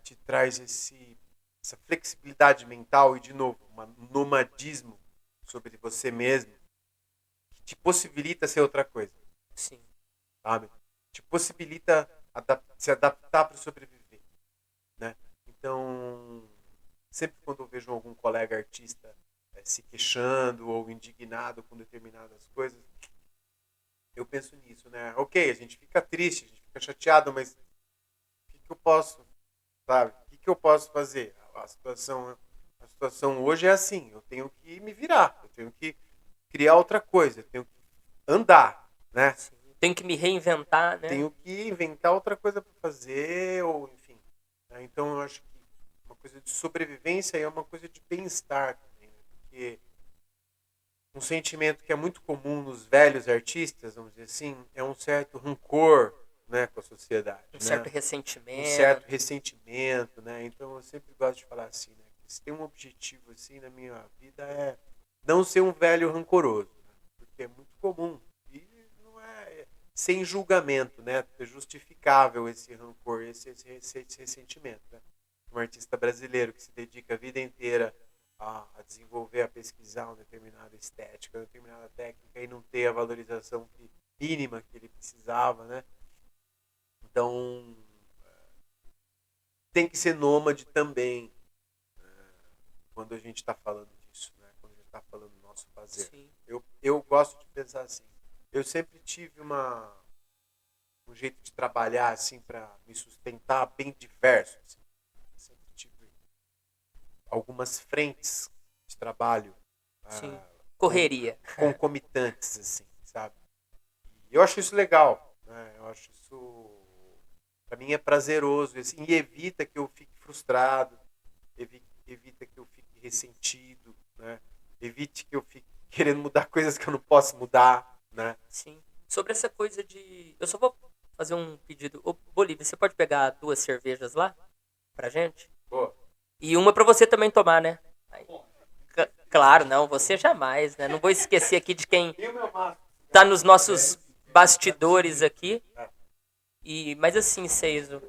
te traz essa flexibilidade mental e, de novo, um nomadismo sobre você mesmo que te possibilita ser outra coisa, sim. sabe? Te possibilita se adaptar para sobreviver, né? Então, sempre quando eu vejo algum colega artista se queixando ou indignado com determinadas coisas, eu penso nisso, né? Ok, a gente fica triste, a gente fica chateado, mas o que eu posso, sabe? O que eu posso fazer? A situação hoje é assim, eu tenho que me virar, eu tenho que criar outra coisa, eu tenho que andar, né? Sim. Tenho que me reinventar, né? Tenho que inventar outra coisa para fazer, ou enfim. Né? Então eu acho que uma coisa de sobrevivência é uma coisa de bem-estar também, né? Porque um sentimento que é muito comum nos velhos artistas, vamos dizer assim, é um certo rancor, né, com a sociedade, Um né? certo ressentimento. Um certo ressentimento, né? Então eu sempre gosto de falar assim, né? Que se tem um objetivo assim na minha vida é não ser um velho rancoroso, né? Porque é muito comum e não é sem julgamento, né? É justificável esse rancor, esse ressentimento, né? Um artista brasileiro que se dedica a vida inteira a desenvolver, a pesquisar uma determinada estética, uma determinada técnica e não ter a valorização mínima que ele precisava, né? Então, tem que ser nômade também, quando a gente está falando disso, né? Quando a gente está falando do nosso fazer. Sim. Eu gosto de pensar assim. Eu sempre tive um jeito de trabalhar assim para me sustentar bem diverso. Assim. Sempre tive algumas frentes de trabalho Sim. Correria. concomitantes, assim, sabe? E eu acho isso legal, né? Eu acho isso, para mim é prazeroso, assim, e evita que eu fique frustrado, evita que eu fique ressentido, né? Evite que eu fique querendo mudar coisas que eu não posso mudar, né? Sim. Sobre essa coisa de... Eu só vou fazer um pedido. Ô, Bolívia, você pode pegar 2 cervejas lá pra gente? Pô, E uma pra você também tomar, né? Aí. Claro, não, você jamais, né? Não vou esquecer aqui de quem e o meu maço? tá nos nossos bastidores aqui. Mas assim, Ceiso,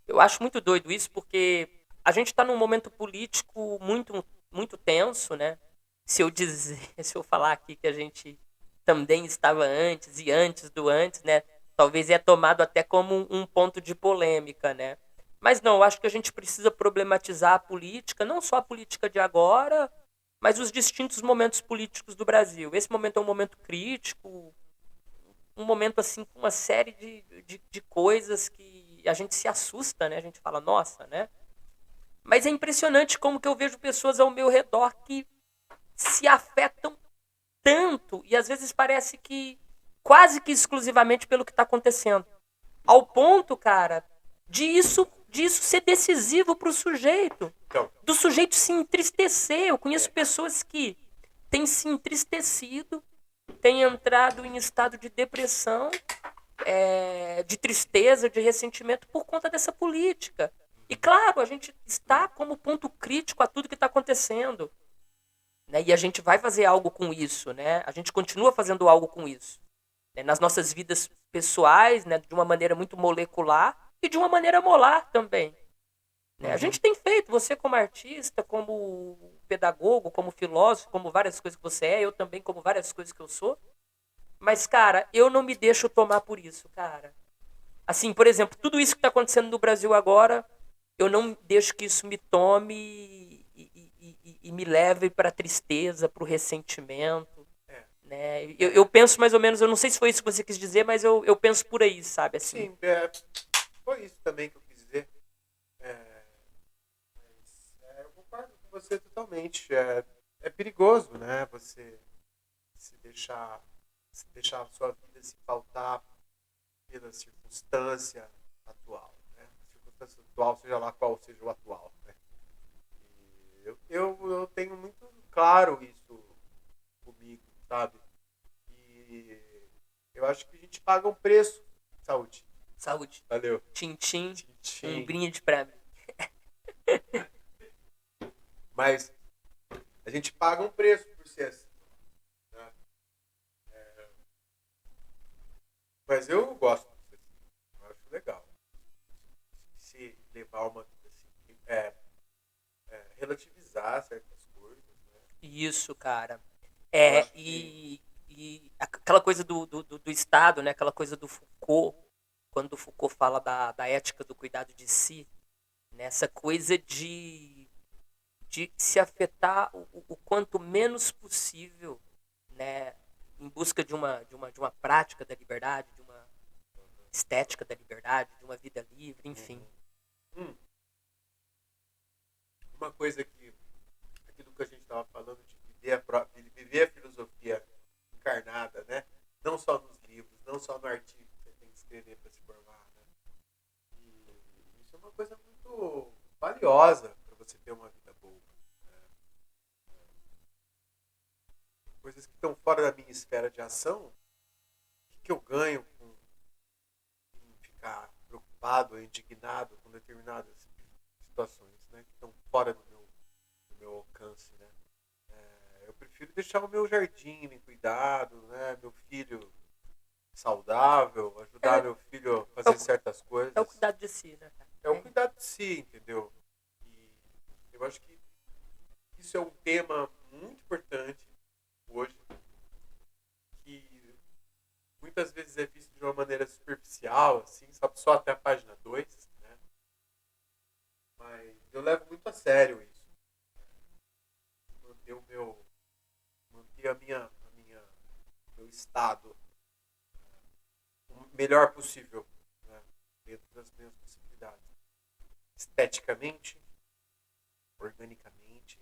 eu acho muito doido isso porque a gente tá num momento político muito tenso, né? Se eu dizer, se eu falar aqui que a gente também estava antes e antes do antes, né? Talvez é tomado até como um ponto de polêmica, né? Mas não, eu acho que a gente precisa problematizar a política, não só a política de agora, mas os distintos momentos políticos do Brasil. Esse momento é um momento crítico, um momento assim com uma série de coisas que a gente se assusta, né? A gente fala, nossa, né? Mas é impressionante como que eu vejo pessoas ao meu redor que se afetam tanto e às vezes parece que quase que exclusivamente pelo que está acontecendo. Ao ponto, cara, disso ser decisivo para o sujeito. Então, Do sujeito se entristecer. Eu conheço pessoas que têm se entristecido, têm entrado em estado de depressão, de tristeza, de ressentimento por conta dessa política. E claro, a gente está como ponto crítico a tudo que está acontecendo. Né? E a gente vai fazer algo com isso. Né? A gente continua fazendo algo com isso. Né? Nas nossas vidas pessoais, né? De uma maneira muito molecular e de uma maneira molar também. Né? A gente tem feito, você como artista, como pedagogo, como filósofo, como várias coisas que você é, eu também como várias coisas que eu sou. Mas, cara, eu não me deixo tomar por isso, cara. Assim, por exemplo, tudo isso que está acontecendo no Brasil agora, eu não deixo que isso me tome e me leve para a tristeza, para o ressentimento. Né? Eu penso mais ou menos, eu não sei se foi isso que você quis dizer, mas eu penso por aí, sabe? Assim. sim, foi isso também que eu quis dizer. Eu concordo com você totalmente. É perigoso, né? Você se deixar a sua vida se pautar pela circunstância atual, né? A circunstância atual, seja lá qual seja o atual, né? E eu tenho muito claro isso comigo, sabe? E eu acho que a gente paga um preço. Saúde. Saúde. Valeu. Tchim-tchim, Tchim. um brinde pra mim. Mas a gente paga um preço por ser assim. Né? Mas eu gosto disso assim. Eu acho legal. Se levar uma vida assim. Relativizar certas coisas. Né? Isso, cara. Eu acho E aquela coisa do Estado, né? Aquela coisa do Foucault, quando Foucault fala da ética do cuidado de si, nessa coisa de se afetar o quanto menos possível, né, em busca de uma prática da liberdade, de uma estética da liberdade, de uma vida livre, enfim. Hum, uma coisa que, aquilo que a gente estava falando de viver a filosofia encarnada, né? Não só nos livros, não só no artigo que você tem que escrever para se formar, né? E isso é uma coisa muito valiosa para você ter uma vida boa. Né? Coisas que estão fora da minha esfera de ação, o que eu ganho em ficar preocupado ou indignado com determinadas situações, né? Que estão fora do meu alcance, né? Eu prefiro deixar o meu jardim bem cuidado, né? Meu filho saudável, ajudar meu filho a fazer certas coisas. É o cuidado de si, né, cara? É o cuidado de si, entendeu? E eu acho que isso é um tema muito importante hoje, que muitas vezes é visto de uma maneira superficial, assim, sabe, só até a página 2, né? Mas eu levo muito a sério isso. Manter meu estado o melhor possível, né? Dentro das minhas possibilidades. Esteticamente, organicamente.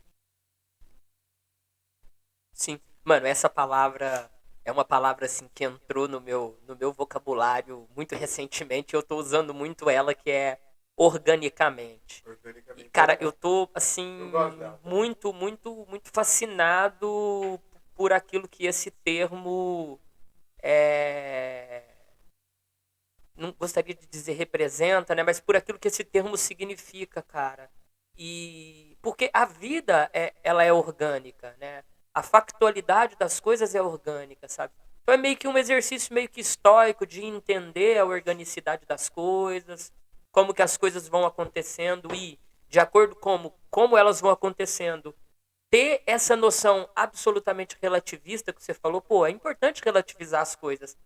Sim. Mano, essa palavra é uma palavra assim que entrou no meu vocabulário muito recentemente. Eu tô usando muito ela, que é organicamente. E, Organicamente. cara, eu tô assim Eu gosto dela. muito, muito, muito fascinado por aquilo que esse termo não gostaria de dizer representa, né? Mas por aquilo que esse termo significa, cara. E porque a vida ela é orgânica, né? A factualidade das coisas é orgânica, sabe? Então é meio que um exercício meio que estoico de entender a organicidade das coisas, como que as coisas vão acontecendo e, de acordo com como elas vão acontecendo, ter essa noção absolutamente relativista que você falou, pô, é importante relativizar as coisas.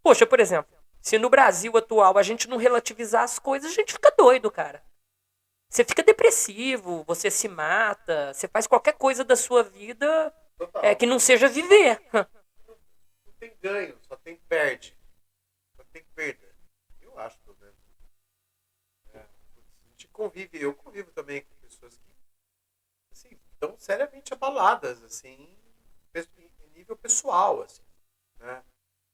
Poxa, por exemplo, se no Brasil atual a gente não relativizar as coisas, a gente fica doido, cara. Você fica depressivo, você se mata, você faz qualquer coisa da sua vida que não seja viver. Não tem ganho, só tem perde. Só tem perda. Eu acho, pelo menos. A gente convive, eu convivo também com pessoas que assim, estão seriamente abaladas, assim, em nível pessoal, assim, né?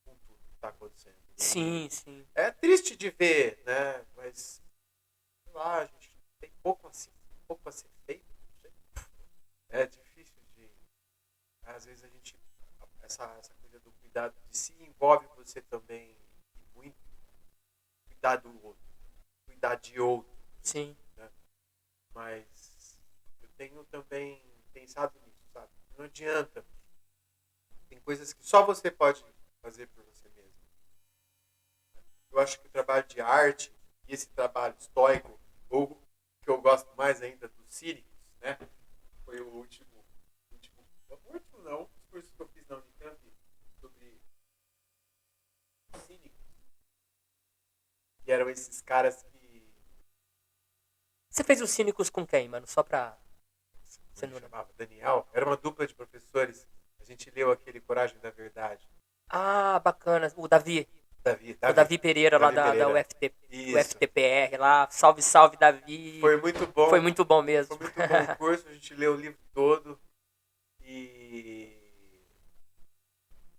Com tudo que está acontecendo. Sim, sim. É triste de ver, né? Mas, sei lá, a gente tem pouco a ser feito. É difícil de. Às vezes a gente. Essa coisa do cuidado de si envolve você também muito cuidar do outro, cuidar de outro. Sim. Né? Mas eu tenho também pensado nisso, sabe? Não adianta. Tem coisas que só você pode fazer por você mesmo. Eu acho que o trabalho de arte e esse trabalho estoico, ou que eu gosto mais ainda dos cínicos, né? Foi o último não, o discurso que eu fiz na Unicamp sobre cínicos. Que eram esses caras que... Você fez os cínicos com quem, mano? Só pra. Você Como não ele chamava? Daniel. Era uma dupla de professores. A gente leu aquele Coragem da Verdade. Ah, bacana. O Davi. Davi. O Davi Pereira lá Davi da Pereira. UFTPR lá. Salve, salve, Davi. Foi muito bom. Foi muito bom mesmo. Foi muito bom o curso. A gente leu o livro todo. E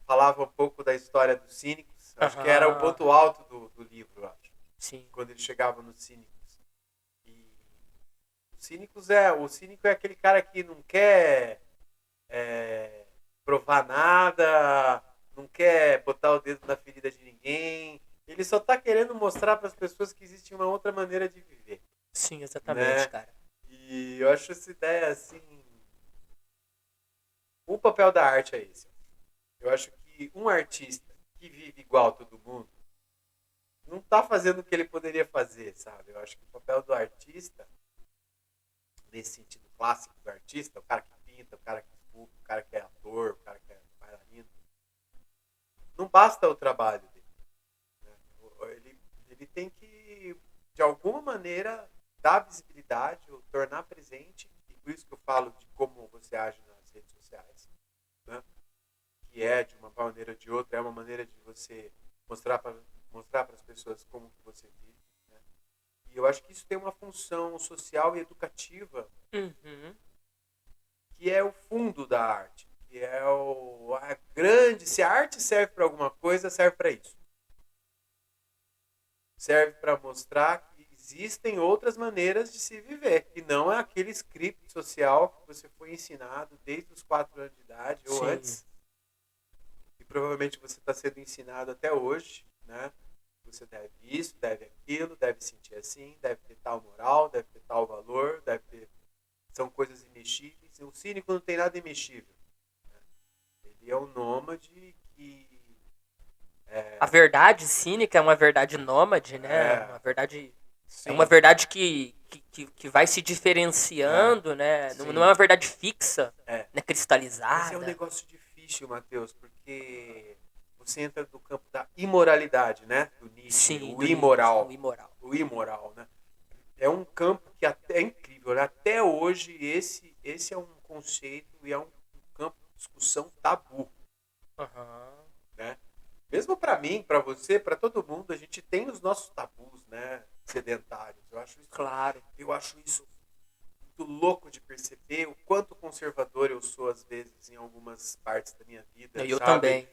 falava um pouco da história dos cínicos. Acho que era o ponto alto do livro, acho. Sim. Quando ele chegava nos cínicos. E o cínico é aquele cara que não quer provar nada, não quer botar o dedo na ferida de ninguém. Ele só tá querendo mostrar para as pessoas que existe uma outra maneira de viver. Sim, exatamente, né? cara. E eu acho essa ideia assim. O papel da arte é esse. Eu acho que um artista que vive igual a todo mundo não tá fazendo o que ele poderia fazer, sabe? Eu acho que o papel do artista, nesse sentido clássico do artista, o cara que pinta, o cara que esculpe, o cara que é ator, o cara que é bailarino, não basta o trabalho dele. Né? ele tem que, de alguma maneira, dar visibilidade ou tornar presente, e por isso que eu falo de como você age nas redes sociais, né? Que é, de uma maneira ou de outra, é uma maneira de você mostrar para as pessoas como que você vive, né? E eu acho que isso tem uma função social e educativa Uhum. que é o fundo da arte, que é a grande... Se a arte serve para alguma coisa, serve para isso. Serve para mostrar que existem outras maneiras de se viver, que não é aquele script social que você foi ensinado desde os 4 anos de idade ou Sim. antes. E provavelmente você está sendo ensinado até hoje, né? Você deve isso, deve aquilo, deve sentir assim, deve ter tal moral, deve ter tal valor, deve ter... São coisas imexíveis. O cínico não tem nada imexível, né? Ele é um nômade que... A verdade cínica é uma verdade nômade, né? Uma verdade... É uma Sim, verdade que vai se diferenciando, né? Não é sim. uma verdade fixa, É. né? Mas é um Cristalizada. negócio difícil, Matheus, porque você entra no campo da imoralidade, né? Do Nietzsche, Sim, o do imoral. Nietzsche, o imoral. O imoral, né? É um campo que até é incrível, né? Até hoje esse é um conceito e é um campo de discussão tabu, Aham. né? Mesmo para mim, para você, para todo mundo, a gente tem os nossos tabus, né? Sedentários. Claro. Eu acho isso muito louco de perceber o quanto conservador eu sou às vezes em algumas partes da minha vida, Eu sabe? também.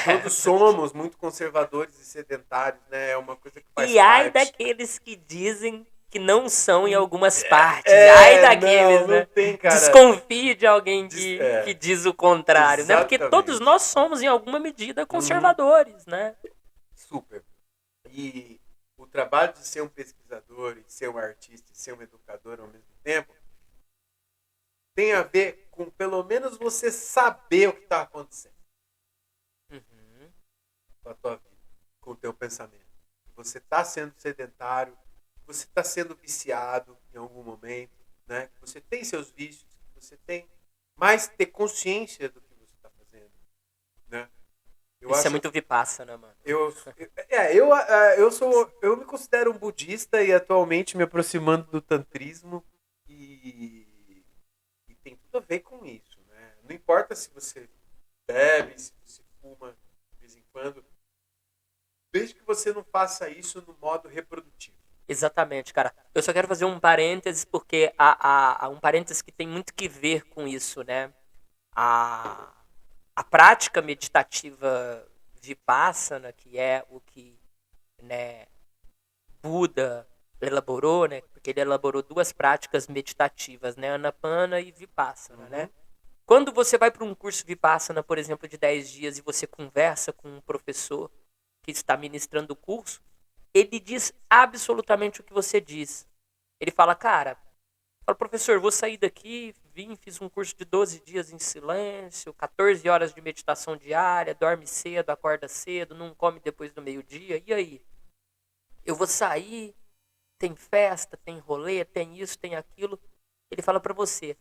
Todos somos muito conservadores e sedentários, né? É uma coisa que faz E ai parte. daqueles que dizem que não são em algumas partes. Ai daqueles, não né? tem, cara. Desconfie de alguém que diz o contrário, né? Porque todos Exatamente. nós somos, em alguma medida, conservadores, né? Super. E o trabalho de ser um pesquisador, e ser um artista, e ser um educador ao mesmo tempo, tem a ver com pelo menos você saber o que está acontecendo Uhum. com a tua vida, com o teu pensamento. Você está sendo sedentário, você está sendo viciado em algum momento, né? Você tem seus vícios, você tem, mas ter consciência do que você está fazendo, né? Isso é muito vipassana, mano. Eu me considero um budista e atualmente me aproximando do tantrismo e tem tudo a ver com isso, né? Não importa se você bebe, se você fuma de vez em quando, desde que você não faça isso no modo reprodutivo. Exatamente, cara. Eu só quero fazer um parênteses, porque há um parênteses que tem muito que ver com isso, né? A prática meditativa vipassana, que é o que, né, Buda elaborou, né? Porque ele elaborou 2 práticas meditativas, né? Anapana e Vipassana, né? Quando você vai para um curso Vipassana, por exemplo, de 10 dias e você conversa com um professor que está ministrando o curso, ele diz absolutamente o que você diz. Ele fala, cara, professor, vou sair daqui, fiz um curso de 12 dias em silêncio, 14 horas de meditação diária, dorme cedo, acorda cedo, não come depois do meio-dia, e aí? Eu vou sair, tem festa, tem rolê, tem isso, tem aquilo. Ele fala pra você.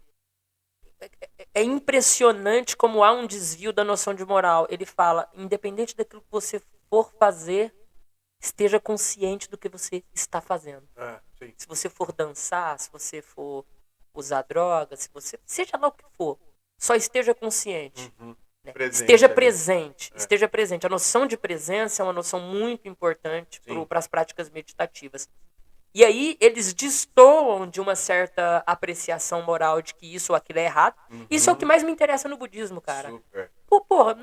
É impressionante como há um desvio da noção de moral. Ele fala, independente daquilo que você for fazer, esteja consciente do que você está fazendo. Sim. Se você for dançar, se você for usar drogas, se você, seja lá o que for, só esteja consciente. Né? Esteja presente. Esteja presente. A noção de presença é uma noção muito importante para as práticas meditativas. E aí eles destoam de uma certa apreciação moral de que isso ou aquilo é errado. Isso é o que mais me interessa no budismo, cara. Super. Porra,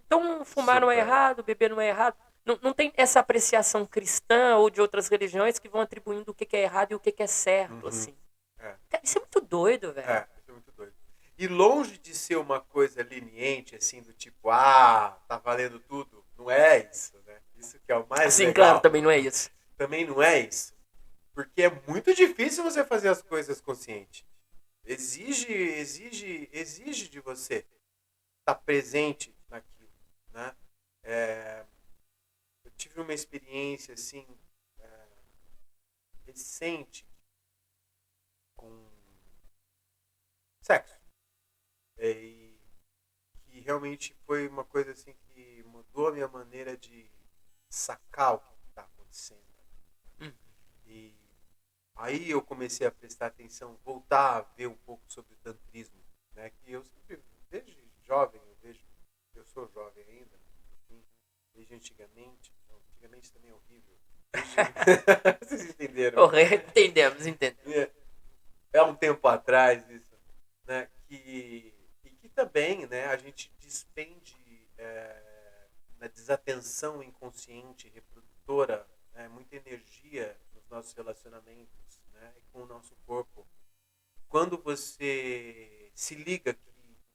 então fumar não é errado, beber não é errado. Não tem essa apreciação cristã ou de outras religiões que vão atribuindo o que é errado e o que é certo, assim. Cara, isso é muito doido, velho. Isso é muito doido. E longe de ser uma coisa leniente, assim, do tipo, tá valendo tudo, não é isso, né? Isso que é o mais Sim, legal. claro, também não é isso. Também não é isso. Porque é muito difícil você fazer as coisas consciente. Exige de você estar presente naquilo, né? Eu tive uma experiência, assim, recente com sexo. E que realmente foi uma coisa assim que mudou a minha maneira de sacar o que está acontecendo. acontecendo. Hum. E aí eu comecei a prestar atenção, voltar a ver um pouco sobre o tantrismo, né? Que eu sempre, desde jovem, eu sou jovem ainda, assim, desde antigamente. Então, antigamente também é horrível. Vocês entenderam? Entendemos. É um tempo atrás isso, né? E que também, né, a gente despende na desatenção inconsciente reprodutora, né, muita energia nos nossos relacionamentos, né, e com o nosso corpo. Quando você se liga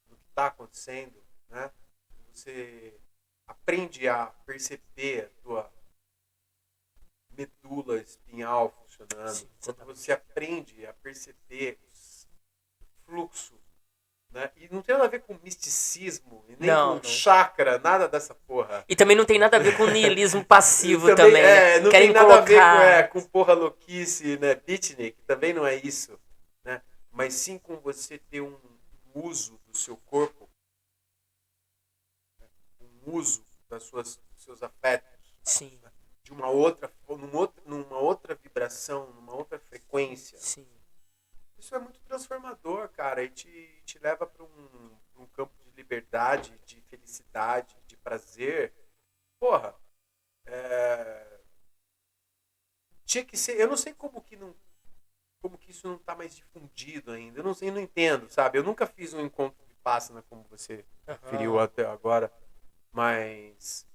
no que está acontecendo, né, você aprende a perceber a tua medula espinhal funcionando, Sim, quando exatamente. você aprende a perceber o fluxo, né? E não tem nada a ver com misticismo, e nem com Não. chakra, nada dessa porra. E também não tem nada a ver com niilismo passivo Também, também, né? não Querem tem nada a ver colocar... com porra louquice, né? Beatnik, também não é isso, né? Mas sim com você ter um uso do seu corpo, um uso dos seus afetos, Sim, de numa outra vibração, numa outra frequência. sim. Isso é muito transformador, cara, e te leva para um campo de liberdade, de felicidade, de prazer. Porra, tinha que ser. Eu não sei como que isso não está mais difundido ainda. Eu não sei, eu não entendo, sabe? Eu nunca fiz um encontro de pássaro como você referiu até agora, mas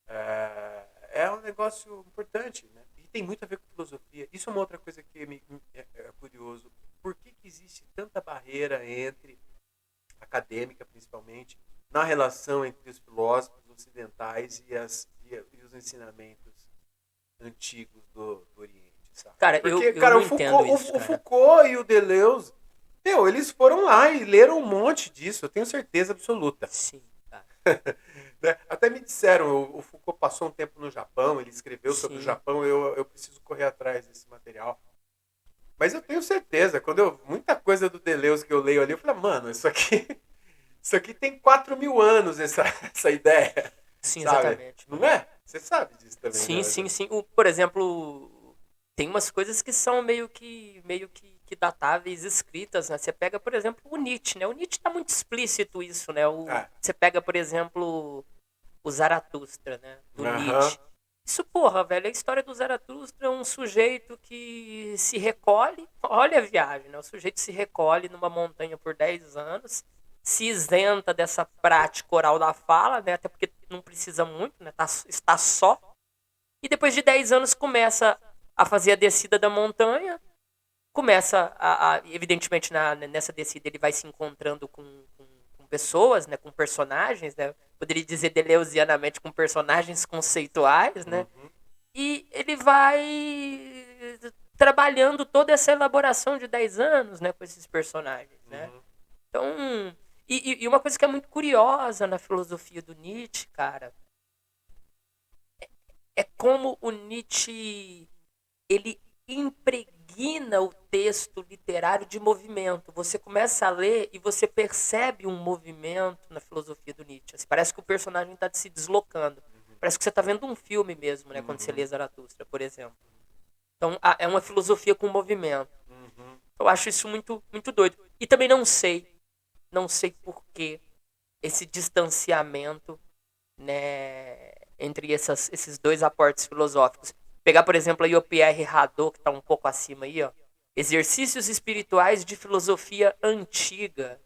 é um negócio importante, né? E tem muito a ver com filosofia. Isso é uma outra coisa que é curioso. Por que existe tanta barreira entre acadêmica, principalmente, na relação entre os filósofos ocidentais e os ensinamentos antigos do Oriente, sabe? Cara, Porque, eu cara, não entendo isso, o cara. Foucault e o Deleuze, eles foram lá e leram um monte disso, eu tenho certeza absoluta. Sim, cara. Né? Até me disseram, o Foucault passou um tempo no Japão, ele escreveu sobre o Sim. Japão, eu preciso correr atrás desse material. Mas eu tenho certeza, muita coisa do Deleuze que eu leio ali, eu falei, mano, isso aqui tem 4.000 anos, essa ideia, Sim, sabe? exatamente. Não é? Você sabe disso também, Sim, né? sim, sim. Por exemplo, tem umas coisas que são meio que datáveis, escritas, né? Você pega, por exemplo, o Nietzsche, né? O Nietzsche tá muito explícito isso, né? Você pega, por exemplo, o Zaratustra, né? Do Aham. Nietzsche. Isso, porra, velho, a história do Zaratustra é um sujeito que se recolhe, olha a viagem, né? O sujeito se recolhe numa montanha por 10 anos, se isenta dessa prática oral da fala, né? Até porque não precisa muito, né? Está só. E depois de 10 anos começa a fazer a descida da montanha, começa evidentemente, nessa descida ele vai se encontrando com pessoas, né? Com personagens, né? Poderia dizer deleuzianamente com personagens conceituais, né? Uhum. E ele vai trabalhando toda essa elaboração de 10 anos, né, com esses personagens, né? Uhum. Então, e uma coisa que é muito curiosa na filosofia do Nietzsche, cara, é como o Nietzsche ele impregna o texto literário de movimento. Você começa a ler e você percebe um movimento na filosofia do Nietzsche. Assim, parece que o personagem está se deslocando. Parece que você está vendo um filme mesmo, né? Quando você lê Zaratustra, por exemplo. Então, é uma filosofia com movimento. Uhum. Eu acho isso muito, muito doido. E também não sei por que esse distanciamento, né, entre esses dois aportes filosóficos. Pegar, por exemplo, aí o Pierre Hadot, que está um pouco acima aí, ó. Exercícios espirituais de filosofia antiga.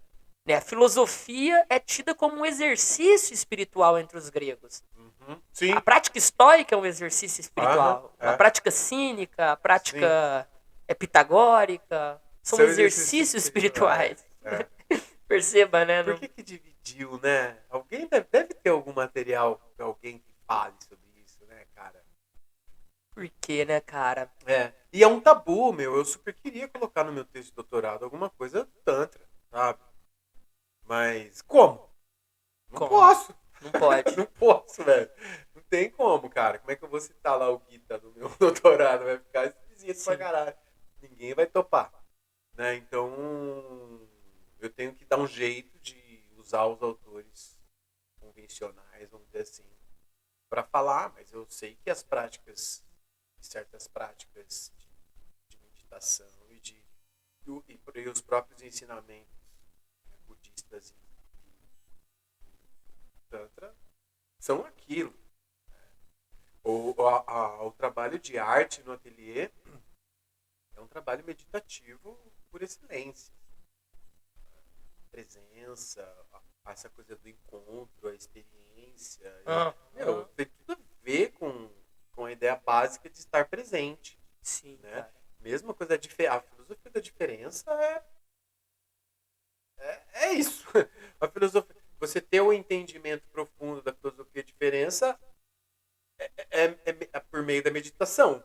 Né? A filosofia é tida como um exercício espiritual entre os gregos. Uhum. A Sim. prática estoica é um exercício Aham. espiritual. A prática cínica, a Sim. prática pitagórica, são São exercícios exercícios espirituais. Perceba, né? Por que dividiu, né? Alguém deve ter algum material de alguém que fale sobre isso, né, cara? Por quê, né, cara? E é um tabu, meu. Eu super queria colocar no meu texto de doutorado alguma coisa do Tantra, sabe? Mas como? Não Como? posso. Não pode. Não posso, velho. Não tem como, cara. Como é que eu vou citar lá o Gita no meu doutorado? Vai ficar esquisito pra Sim. caralho. Ninguém vai topar. Né? Então, eu tenho que dar um jeito de usar os autores convencionais, vamos dizer assim, para falar, mas eu sei que as práticas certas práticas de meditação e os próprios ensinamentos, né, budistas e tantra são aquilo. O trabalho de arte no ateliê é um trabalho meditativo por excelência. Presença, essa coisa do encontro, a experiência. Tem tudo a ver com a ideia básica de estar presente. Sim, né? cara. Mesma coisa, a filosofia da diferença é isso. A filosofia, você ter um entendimento profundo da filosofia da diferença é por meio da meditação.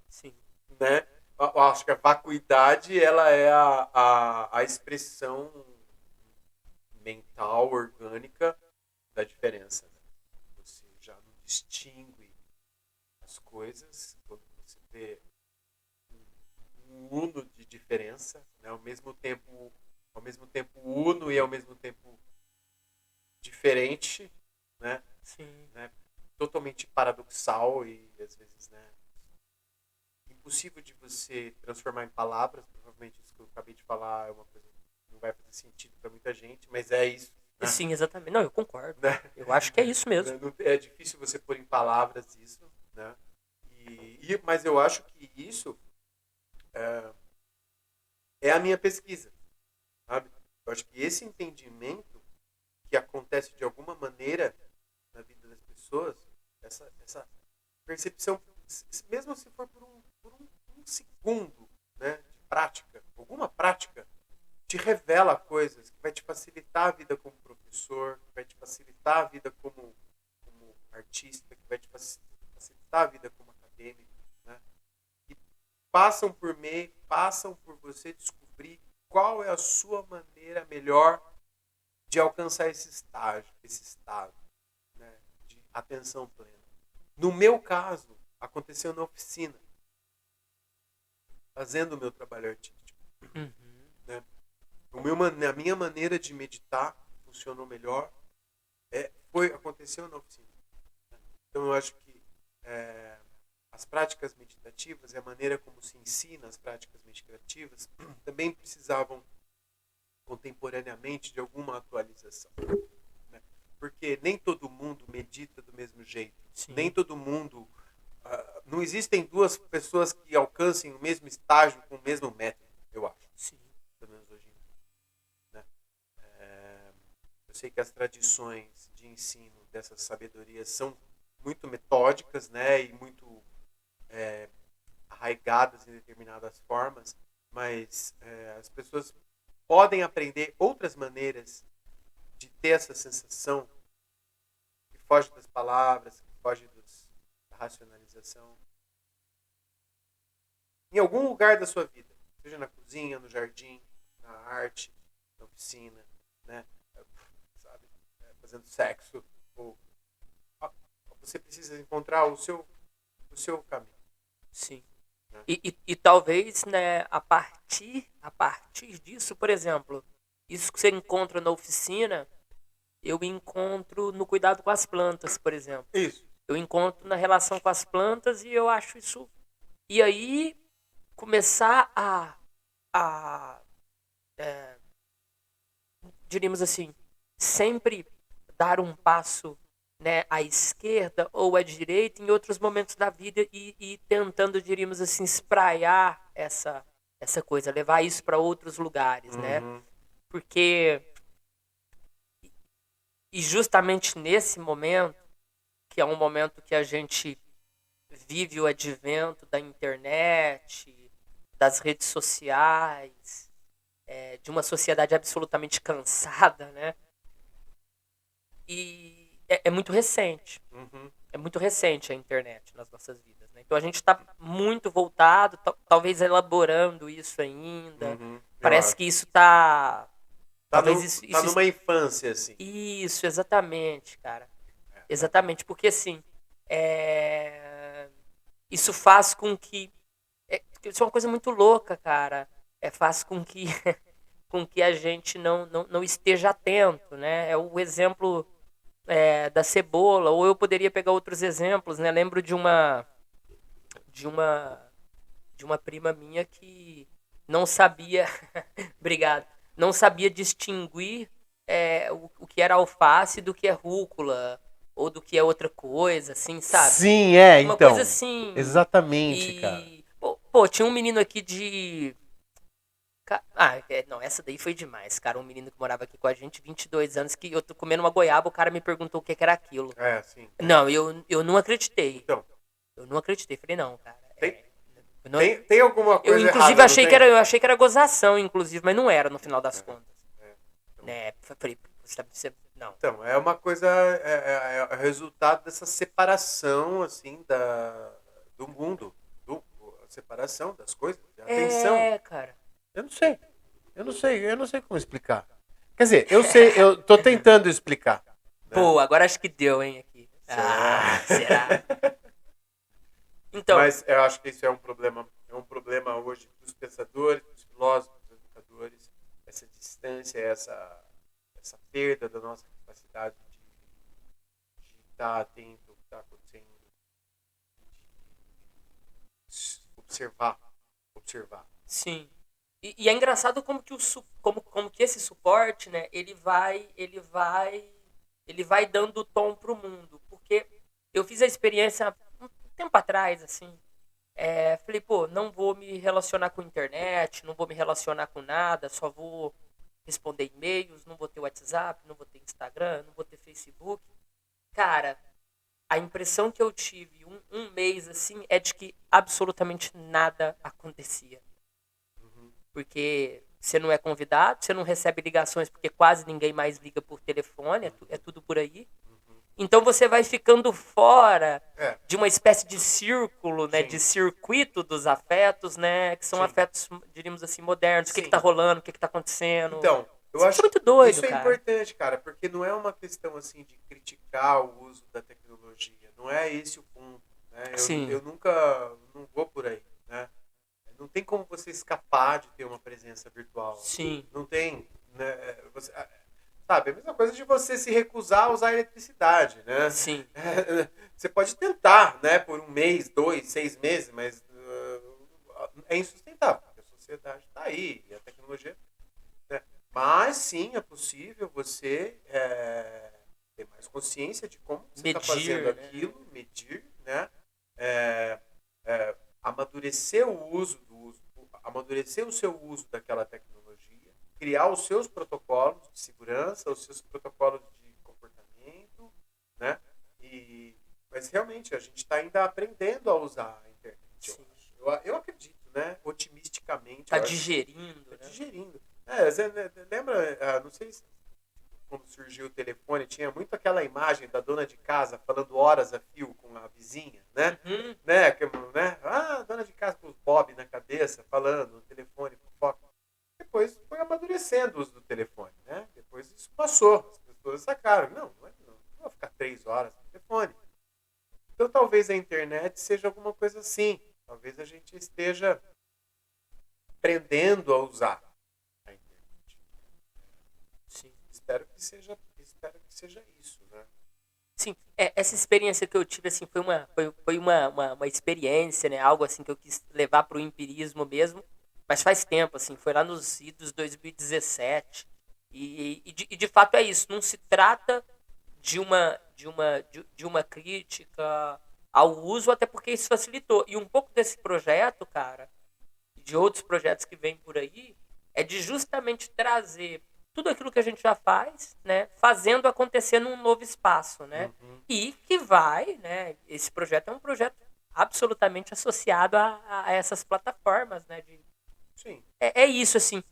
Sim. Né? Eu acho que a vacuidade ela é a expressão mental, orgânica da diferença. Né? Você já não distingue as coisas quando você vê um uno de diferença, né? ao mesmo tempo uno e ao mesmo tempo diferente, né? Sim. Né? Totalmente paradoxal e às vezes, né, impossível de você transformar em palavras. Provavelmente isso que eu acabei de falar é uma coisa que não vai fazer sentido para muita gente, mas é isso. Né? Sim, exatamente. Não, eu concordo. Né? Eu acho que é isso mesmo. É difícil você pôr em palavras isso, né? Mas eu acho que isso é a minha pesquisa, sabe? Eu acho que esse entendimento que acontece de alguma maneira na vida das pessoas, essa percepção, mesmo se for por um segundo, né, de prática, alguma prática, te revela coisas que vai te facilitar a vida como professor, que vai te facilitar a vida como artista, que vai te facilitar a vida como acadêmico, né? E passam por você descobrir qual é a sua maneira melhor de alcançar esse estado, né, de atenção plena. No meu caso, aconteceu na oficina, fazendo o meu trabalho artístico. Né? A minha maneira de meditar funcionou melhor. Aconteceu na oficina. Né? Então eu acho que as práticas meditativas e a maneira como se ensina as práticas meditativas também precisavam contemporaneamente de alguma atualização. Né? Porque nem todo mundo medita do mesmo jeito. Sim. Nem todo mundo... não existem duas pessoas que alcancem o mesmo estágio com o mesmo método, eu acho. Sim. Pelo menos hoje em dia. Né? Eu sei que as tradições de ensino dessas sabedorias são muito metódicas, né? E muito arraigadas em determinadas formas, mas as pessoas podem aprender outras maneiras de ter essa sensação que foge das palavras, que foge da racionalização. Em algum lugar da sua vida, seja na cozinha, no jardim, na arte, na oficina, né? Sabe? Fazendo sexo, você precisa encontrar o seu caminho. Sim. Né? E talvez, né, a partir disso, por exemplo, isso que você encontra na oficina, eu encontro no cuidado com as plantas, por exemplo. Isso. Eu encontro na relação com as plantas e eu acho isso... E aí, começar diríamos assim, sempre dar um passo, né, à esquerda ou à direita em outros momentos da vida e tentando, diríamos assim, espraiar essa coisa, levar isso para outros lugares, né? Porque e justamente nesse momento, que é um momento que a gente vive o advento da internet, das redes sociais, de uma sociedade absolutamente cansada, né? E é muito recente. É muito recente a internet nas nossas vidas, né? Então a gente está muito voltado, talvez elaborando isso ainda. Parece que isso está... Talvez Tá numa infância, assim. Isso, exatamente, cara. Exatamente, porque assim, isso faz com que... Isso é uma coisa muito louca, cara. Faz com que a gente não esteja atento, né? É o exemplo da cebola, ou eu poderia pegar outros exemplos, né? Lembro de uma de uma prima minha que não sabia, obrigado, não sabia distinguir o que era alface do que é rúcula, ou do que é outra coisa, assim, sabe? Sim, Uma então. coisa assim. Exatamente, cara. Pô, tinha um menino aqui de... não, essa daí foi demais, cara. Um menino que morava aqui com a gente, 22 anos, que eu tô comendo uma goiaba, o cara me perguntou o que era aquilo. Sim. Não, eu não acreditei. Então. Eu não acreditei. Falei, não, cara. Tem alguma coisa eu, inclusive, errada, eu achei que era gozação, inclusive, mas não era no final das contas. Né? Falei, não. Então, é uma coisa, é resultado dessa separação, assim, do mundo, a separação das coisas, a atenção. Cara. Eu não sei como explicar. Quer dizer, eu tô tentando explicar. Né? Pô, agora acho que deu, hein, aqui. Será? Então, mas eu acho que isso é um problema hoje dos pensadores, dos filósofos, dos educadores, essa distância, essa perda da nossa capacidade de estar atento ao que está acontecendo, de observar. Sim. E é engraçado como que como que esse suporte, né, ele vai dando tom pro mundo, porque eu fiz a experiência um tempo atrás, assim, falei, pô, não vou me relacionar com internet, não vou me relacionar com nada, só vou responder e-mails, não vou ter WhatsApp, não vou ter Instagram, não vou ter Facebook. Cara, a impressão que eu tive um mês, assim, é de que absolutamente nada acontecia. Porque você não é convidado, você não recebe ligações, porque quase ninguém mais liga por telefone, é tudo por aí. Então você vai ficando fora de uma espécie de círculo, né, de circuito dos afetos, né, que são afetos, diríamos assim, modernos. O que tá rolando, o que tá acontecendo. Então, eu acho muito doido, isso é importante, cara, porque não é uma questão assim de criticar o uso da tecnologia. Não é esse o ponto. Né? Eu nunca não vou por aí, né? Não tem como você escapar de ter uma presença virtual. Sim. Não tem, né? Sabe, a mesma coisa de você se recusar a usar eletricidade, né? Sim. Você pode tentar, né, por 1 mês, 2, 6 meses, mas é insustentável, porque a sociedade está aí, e a tecnologia... Né? Mas sim, é possível você ter mais consciência de como você está fazendo aquilo, medir, né? Amadurecer o seu uso daquela tecnologia, criar os seus protocolos de segurança, os seus protocolos de comportamento, né? Mas realmente a gente está ainda aprendendo a usar a internet. Eu acredito, né? Otimisticamente. Está digerindo. Tá digerindo. Você lembra, não sei se quando surgiu o telefone, tinha muito aquela imagem da dona de casa falando horas a fio com a vizinha, né? Né? Dona de casa com o Bob na cabeça, falando no telefone, fofoca. Depois foi amadurecendo o uso do telefone, né? Depois isso passou, as pessoas sacaram. Não vou ficar 3 horas no telefone. Então talvez a internet seja alguma coisa assim. Talvez a gente esteja aprendendo a usar a internet. Sim. Espero que seja isso, né? Sim, essa experiência que eu tive, assim, foi uma experiência, né? Algo assim que eu quis levar para o empirismo mesmo, mas faz tempo, assim, foi lá nos idos 2017. E de fato é isso, não se trata de uma crítica ao uso, até porque isso facilitou. E um pouco desse projeto, cara, de outros projetos que vêm por aí, é de justamente trazer tudo aquilo que a gente já faz, né, fazendo acontecer num novo espaço, né? E que vai, né, esse projeto é um projeto absolutamente associado a essas plataformas, né? Sim. É isso, assim.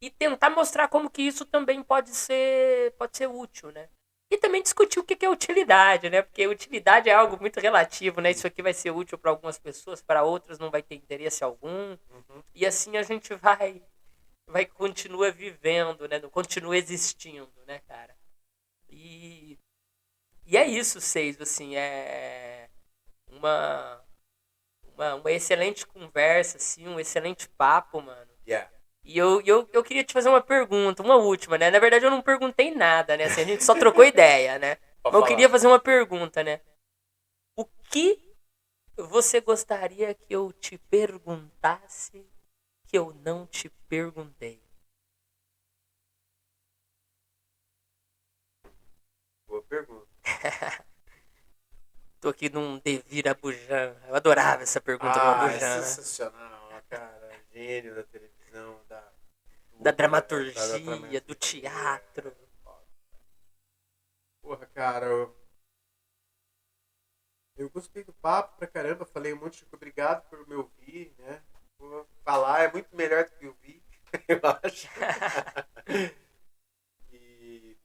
E tentar mostrar como que isso também pode ser útil, né? E também discutir o que é utilidade, né? Porque utilidade é algo muito relativo, né? Isso aqui vai ser útil para algumas pessoas, para outras não vai ter interesse algum. E assim a gente vai continua vivendo, né? Continua existindo, né, cara? E é isso, Seiso, assim, é uma excelente conversa, assim, um excelente papo, mano. Yeah. E eu queria te fazer uma pergunta, uma última, né? Na verdade, eu não perguntei nada, né? Assim, a gente só trocou ideia, né? Mas eu queria fazer uma pergunta, né? O que Você gostaria que eu te perguntasse que eu não te perguntei? Boa pergunta. Tô aqui num Devir Abujan. Eu adorava essa pergunta do É Abujan. sensacional, cara. Gênio da televisão, Da dramaturgia, do teatro. Porra, cara, eu gostei do papo pra caramba. Falei um monte de obrigado por me ouvir, né? Falar é muito melhor do que ouvir, eu acho. E,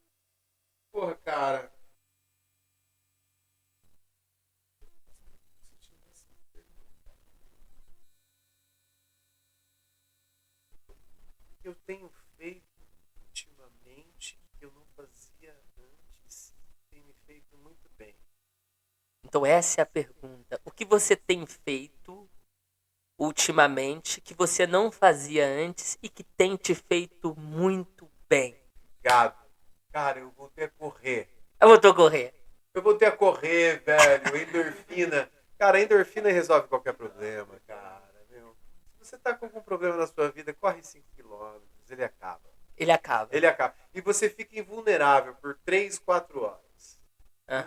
porra, cara. Eu tenho feito ultimamente que eu não fazia antes, tem me feito muito bem. Então essa é a pergunta. O que você tem feito ultimamente que você não fazia antes e que tem te feito muito bem? Obrigado. Cara, eu voltei a correr. Eu vou correr. Eu voltei a correr, velho. Endorfina. Cara, a endorfina resolve qualquer problema, cara. Meu. Se você tá com algum problema na sua vida, corre 5 quilômetros. Ele acaba. Ele acaba. Ele acaba. E você fica invulnerável por 3, 4 horas.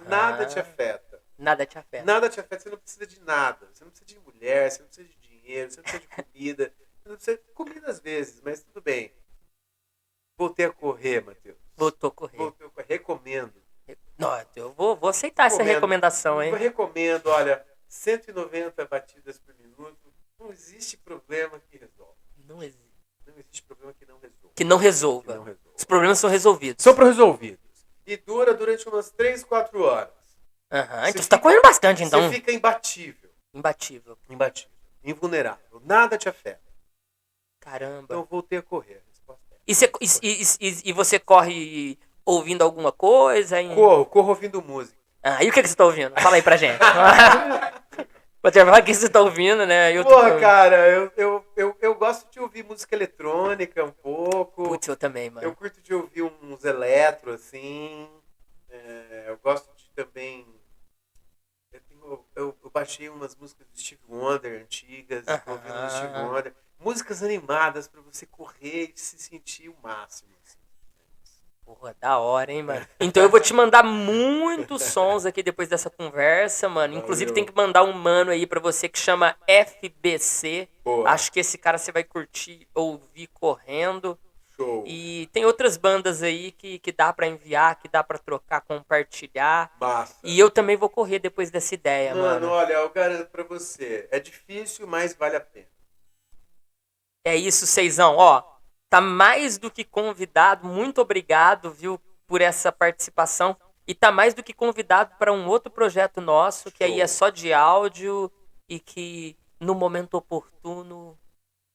Nada te afeta. Nada te afeta. Nada te afeta. Você não precisa de nada. Você não precisa de mulher, você não precisa de dinheiro, você não precisa de comida. Você não precisa de comida às vezes, mas tudo bem. Voltei a correr, Matheus. Voltou a correr. Voltei a correr. Recomendo. Não, eu vou aceitar essa recomendação, hein? Eu recomendo, olha, 190 batidas por minuto. Não existe problema que resolva. Não existe. Não existe problema que não resolva. Que não resolva. Que não resolva. Os problemas são resolvidos. São resolvidos. E dura durante umas 3, 4 horas. Então você tá correndo bastante, então. Você fica imbatível. Imbatível. Imbatível. Invulnerável. Nada te afeta. Caramba. Então eu voltei a correr. E você corre ouvindo alguma coisa? Corro ouvindo música. E o que você tá ouvindo? Fala aí pra gente. Pode falar o que você tá ouvindo, né? Porra, cara, eu gosto de ouvir música eletrônica um pouco. Putz, eu também, mano. Eu curto de ouvir uns eletro, assim. Eu gosto de também... Eu baixei umas músicas do Steve Wonder antigas, tô ouvindo o Steve Wonder. Músicas animadas pra você correr e se sentir o máximo. Assim. Porra, da hora, hein, mano? Então eu vou te mandar muitos sons aqui depois dessa conversa, mano. Inclusive tem que mandar um mano aí pra você que chama FBC. Boa. Acho que esse cara você vai curtir ouvir correndo. Show. E tem outras bandas aí que dá pra enviar, que dá pra trocar, compartilhar. Massa. E eu também vou correr depois dessa ideia, mano. Olha, eu garanto pra você. É difícil, mas vale a pena. É isso, Seizão. Ó, tá mais do que convidado. Muito obrigado, viu, por essa participação. E tá mais do que convidado para um outro projeto nosso, que aí é só de áudio e que no momento oportuno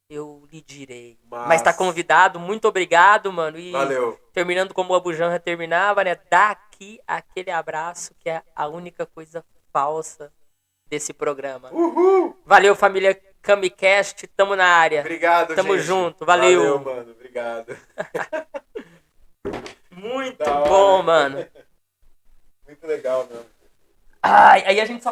eu lhe direi. Mas tá convidado. Muito obrigado, mano. E valeu. Terminando como o Abujanra terminava, né? Dá aqui aquele abraço que é a única coisa falsa desse programa. Uhul! Valeu, família Camicast, tamo na área. Obrigado, tamo gente. junto, valeu. Valeu, mano, obrigado. Muito bom, mano. Muito legal, mesmo. Aí a gente só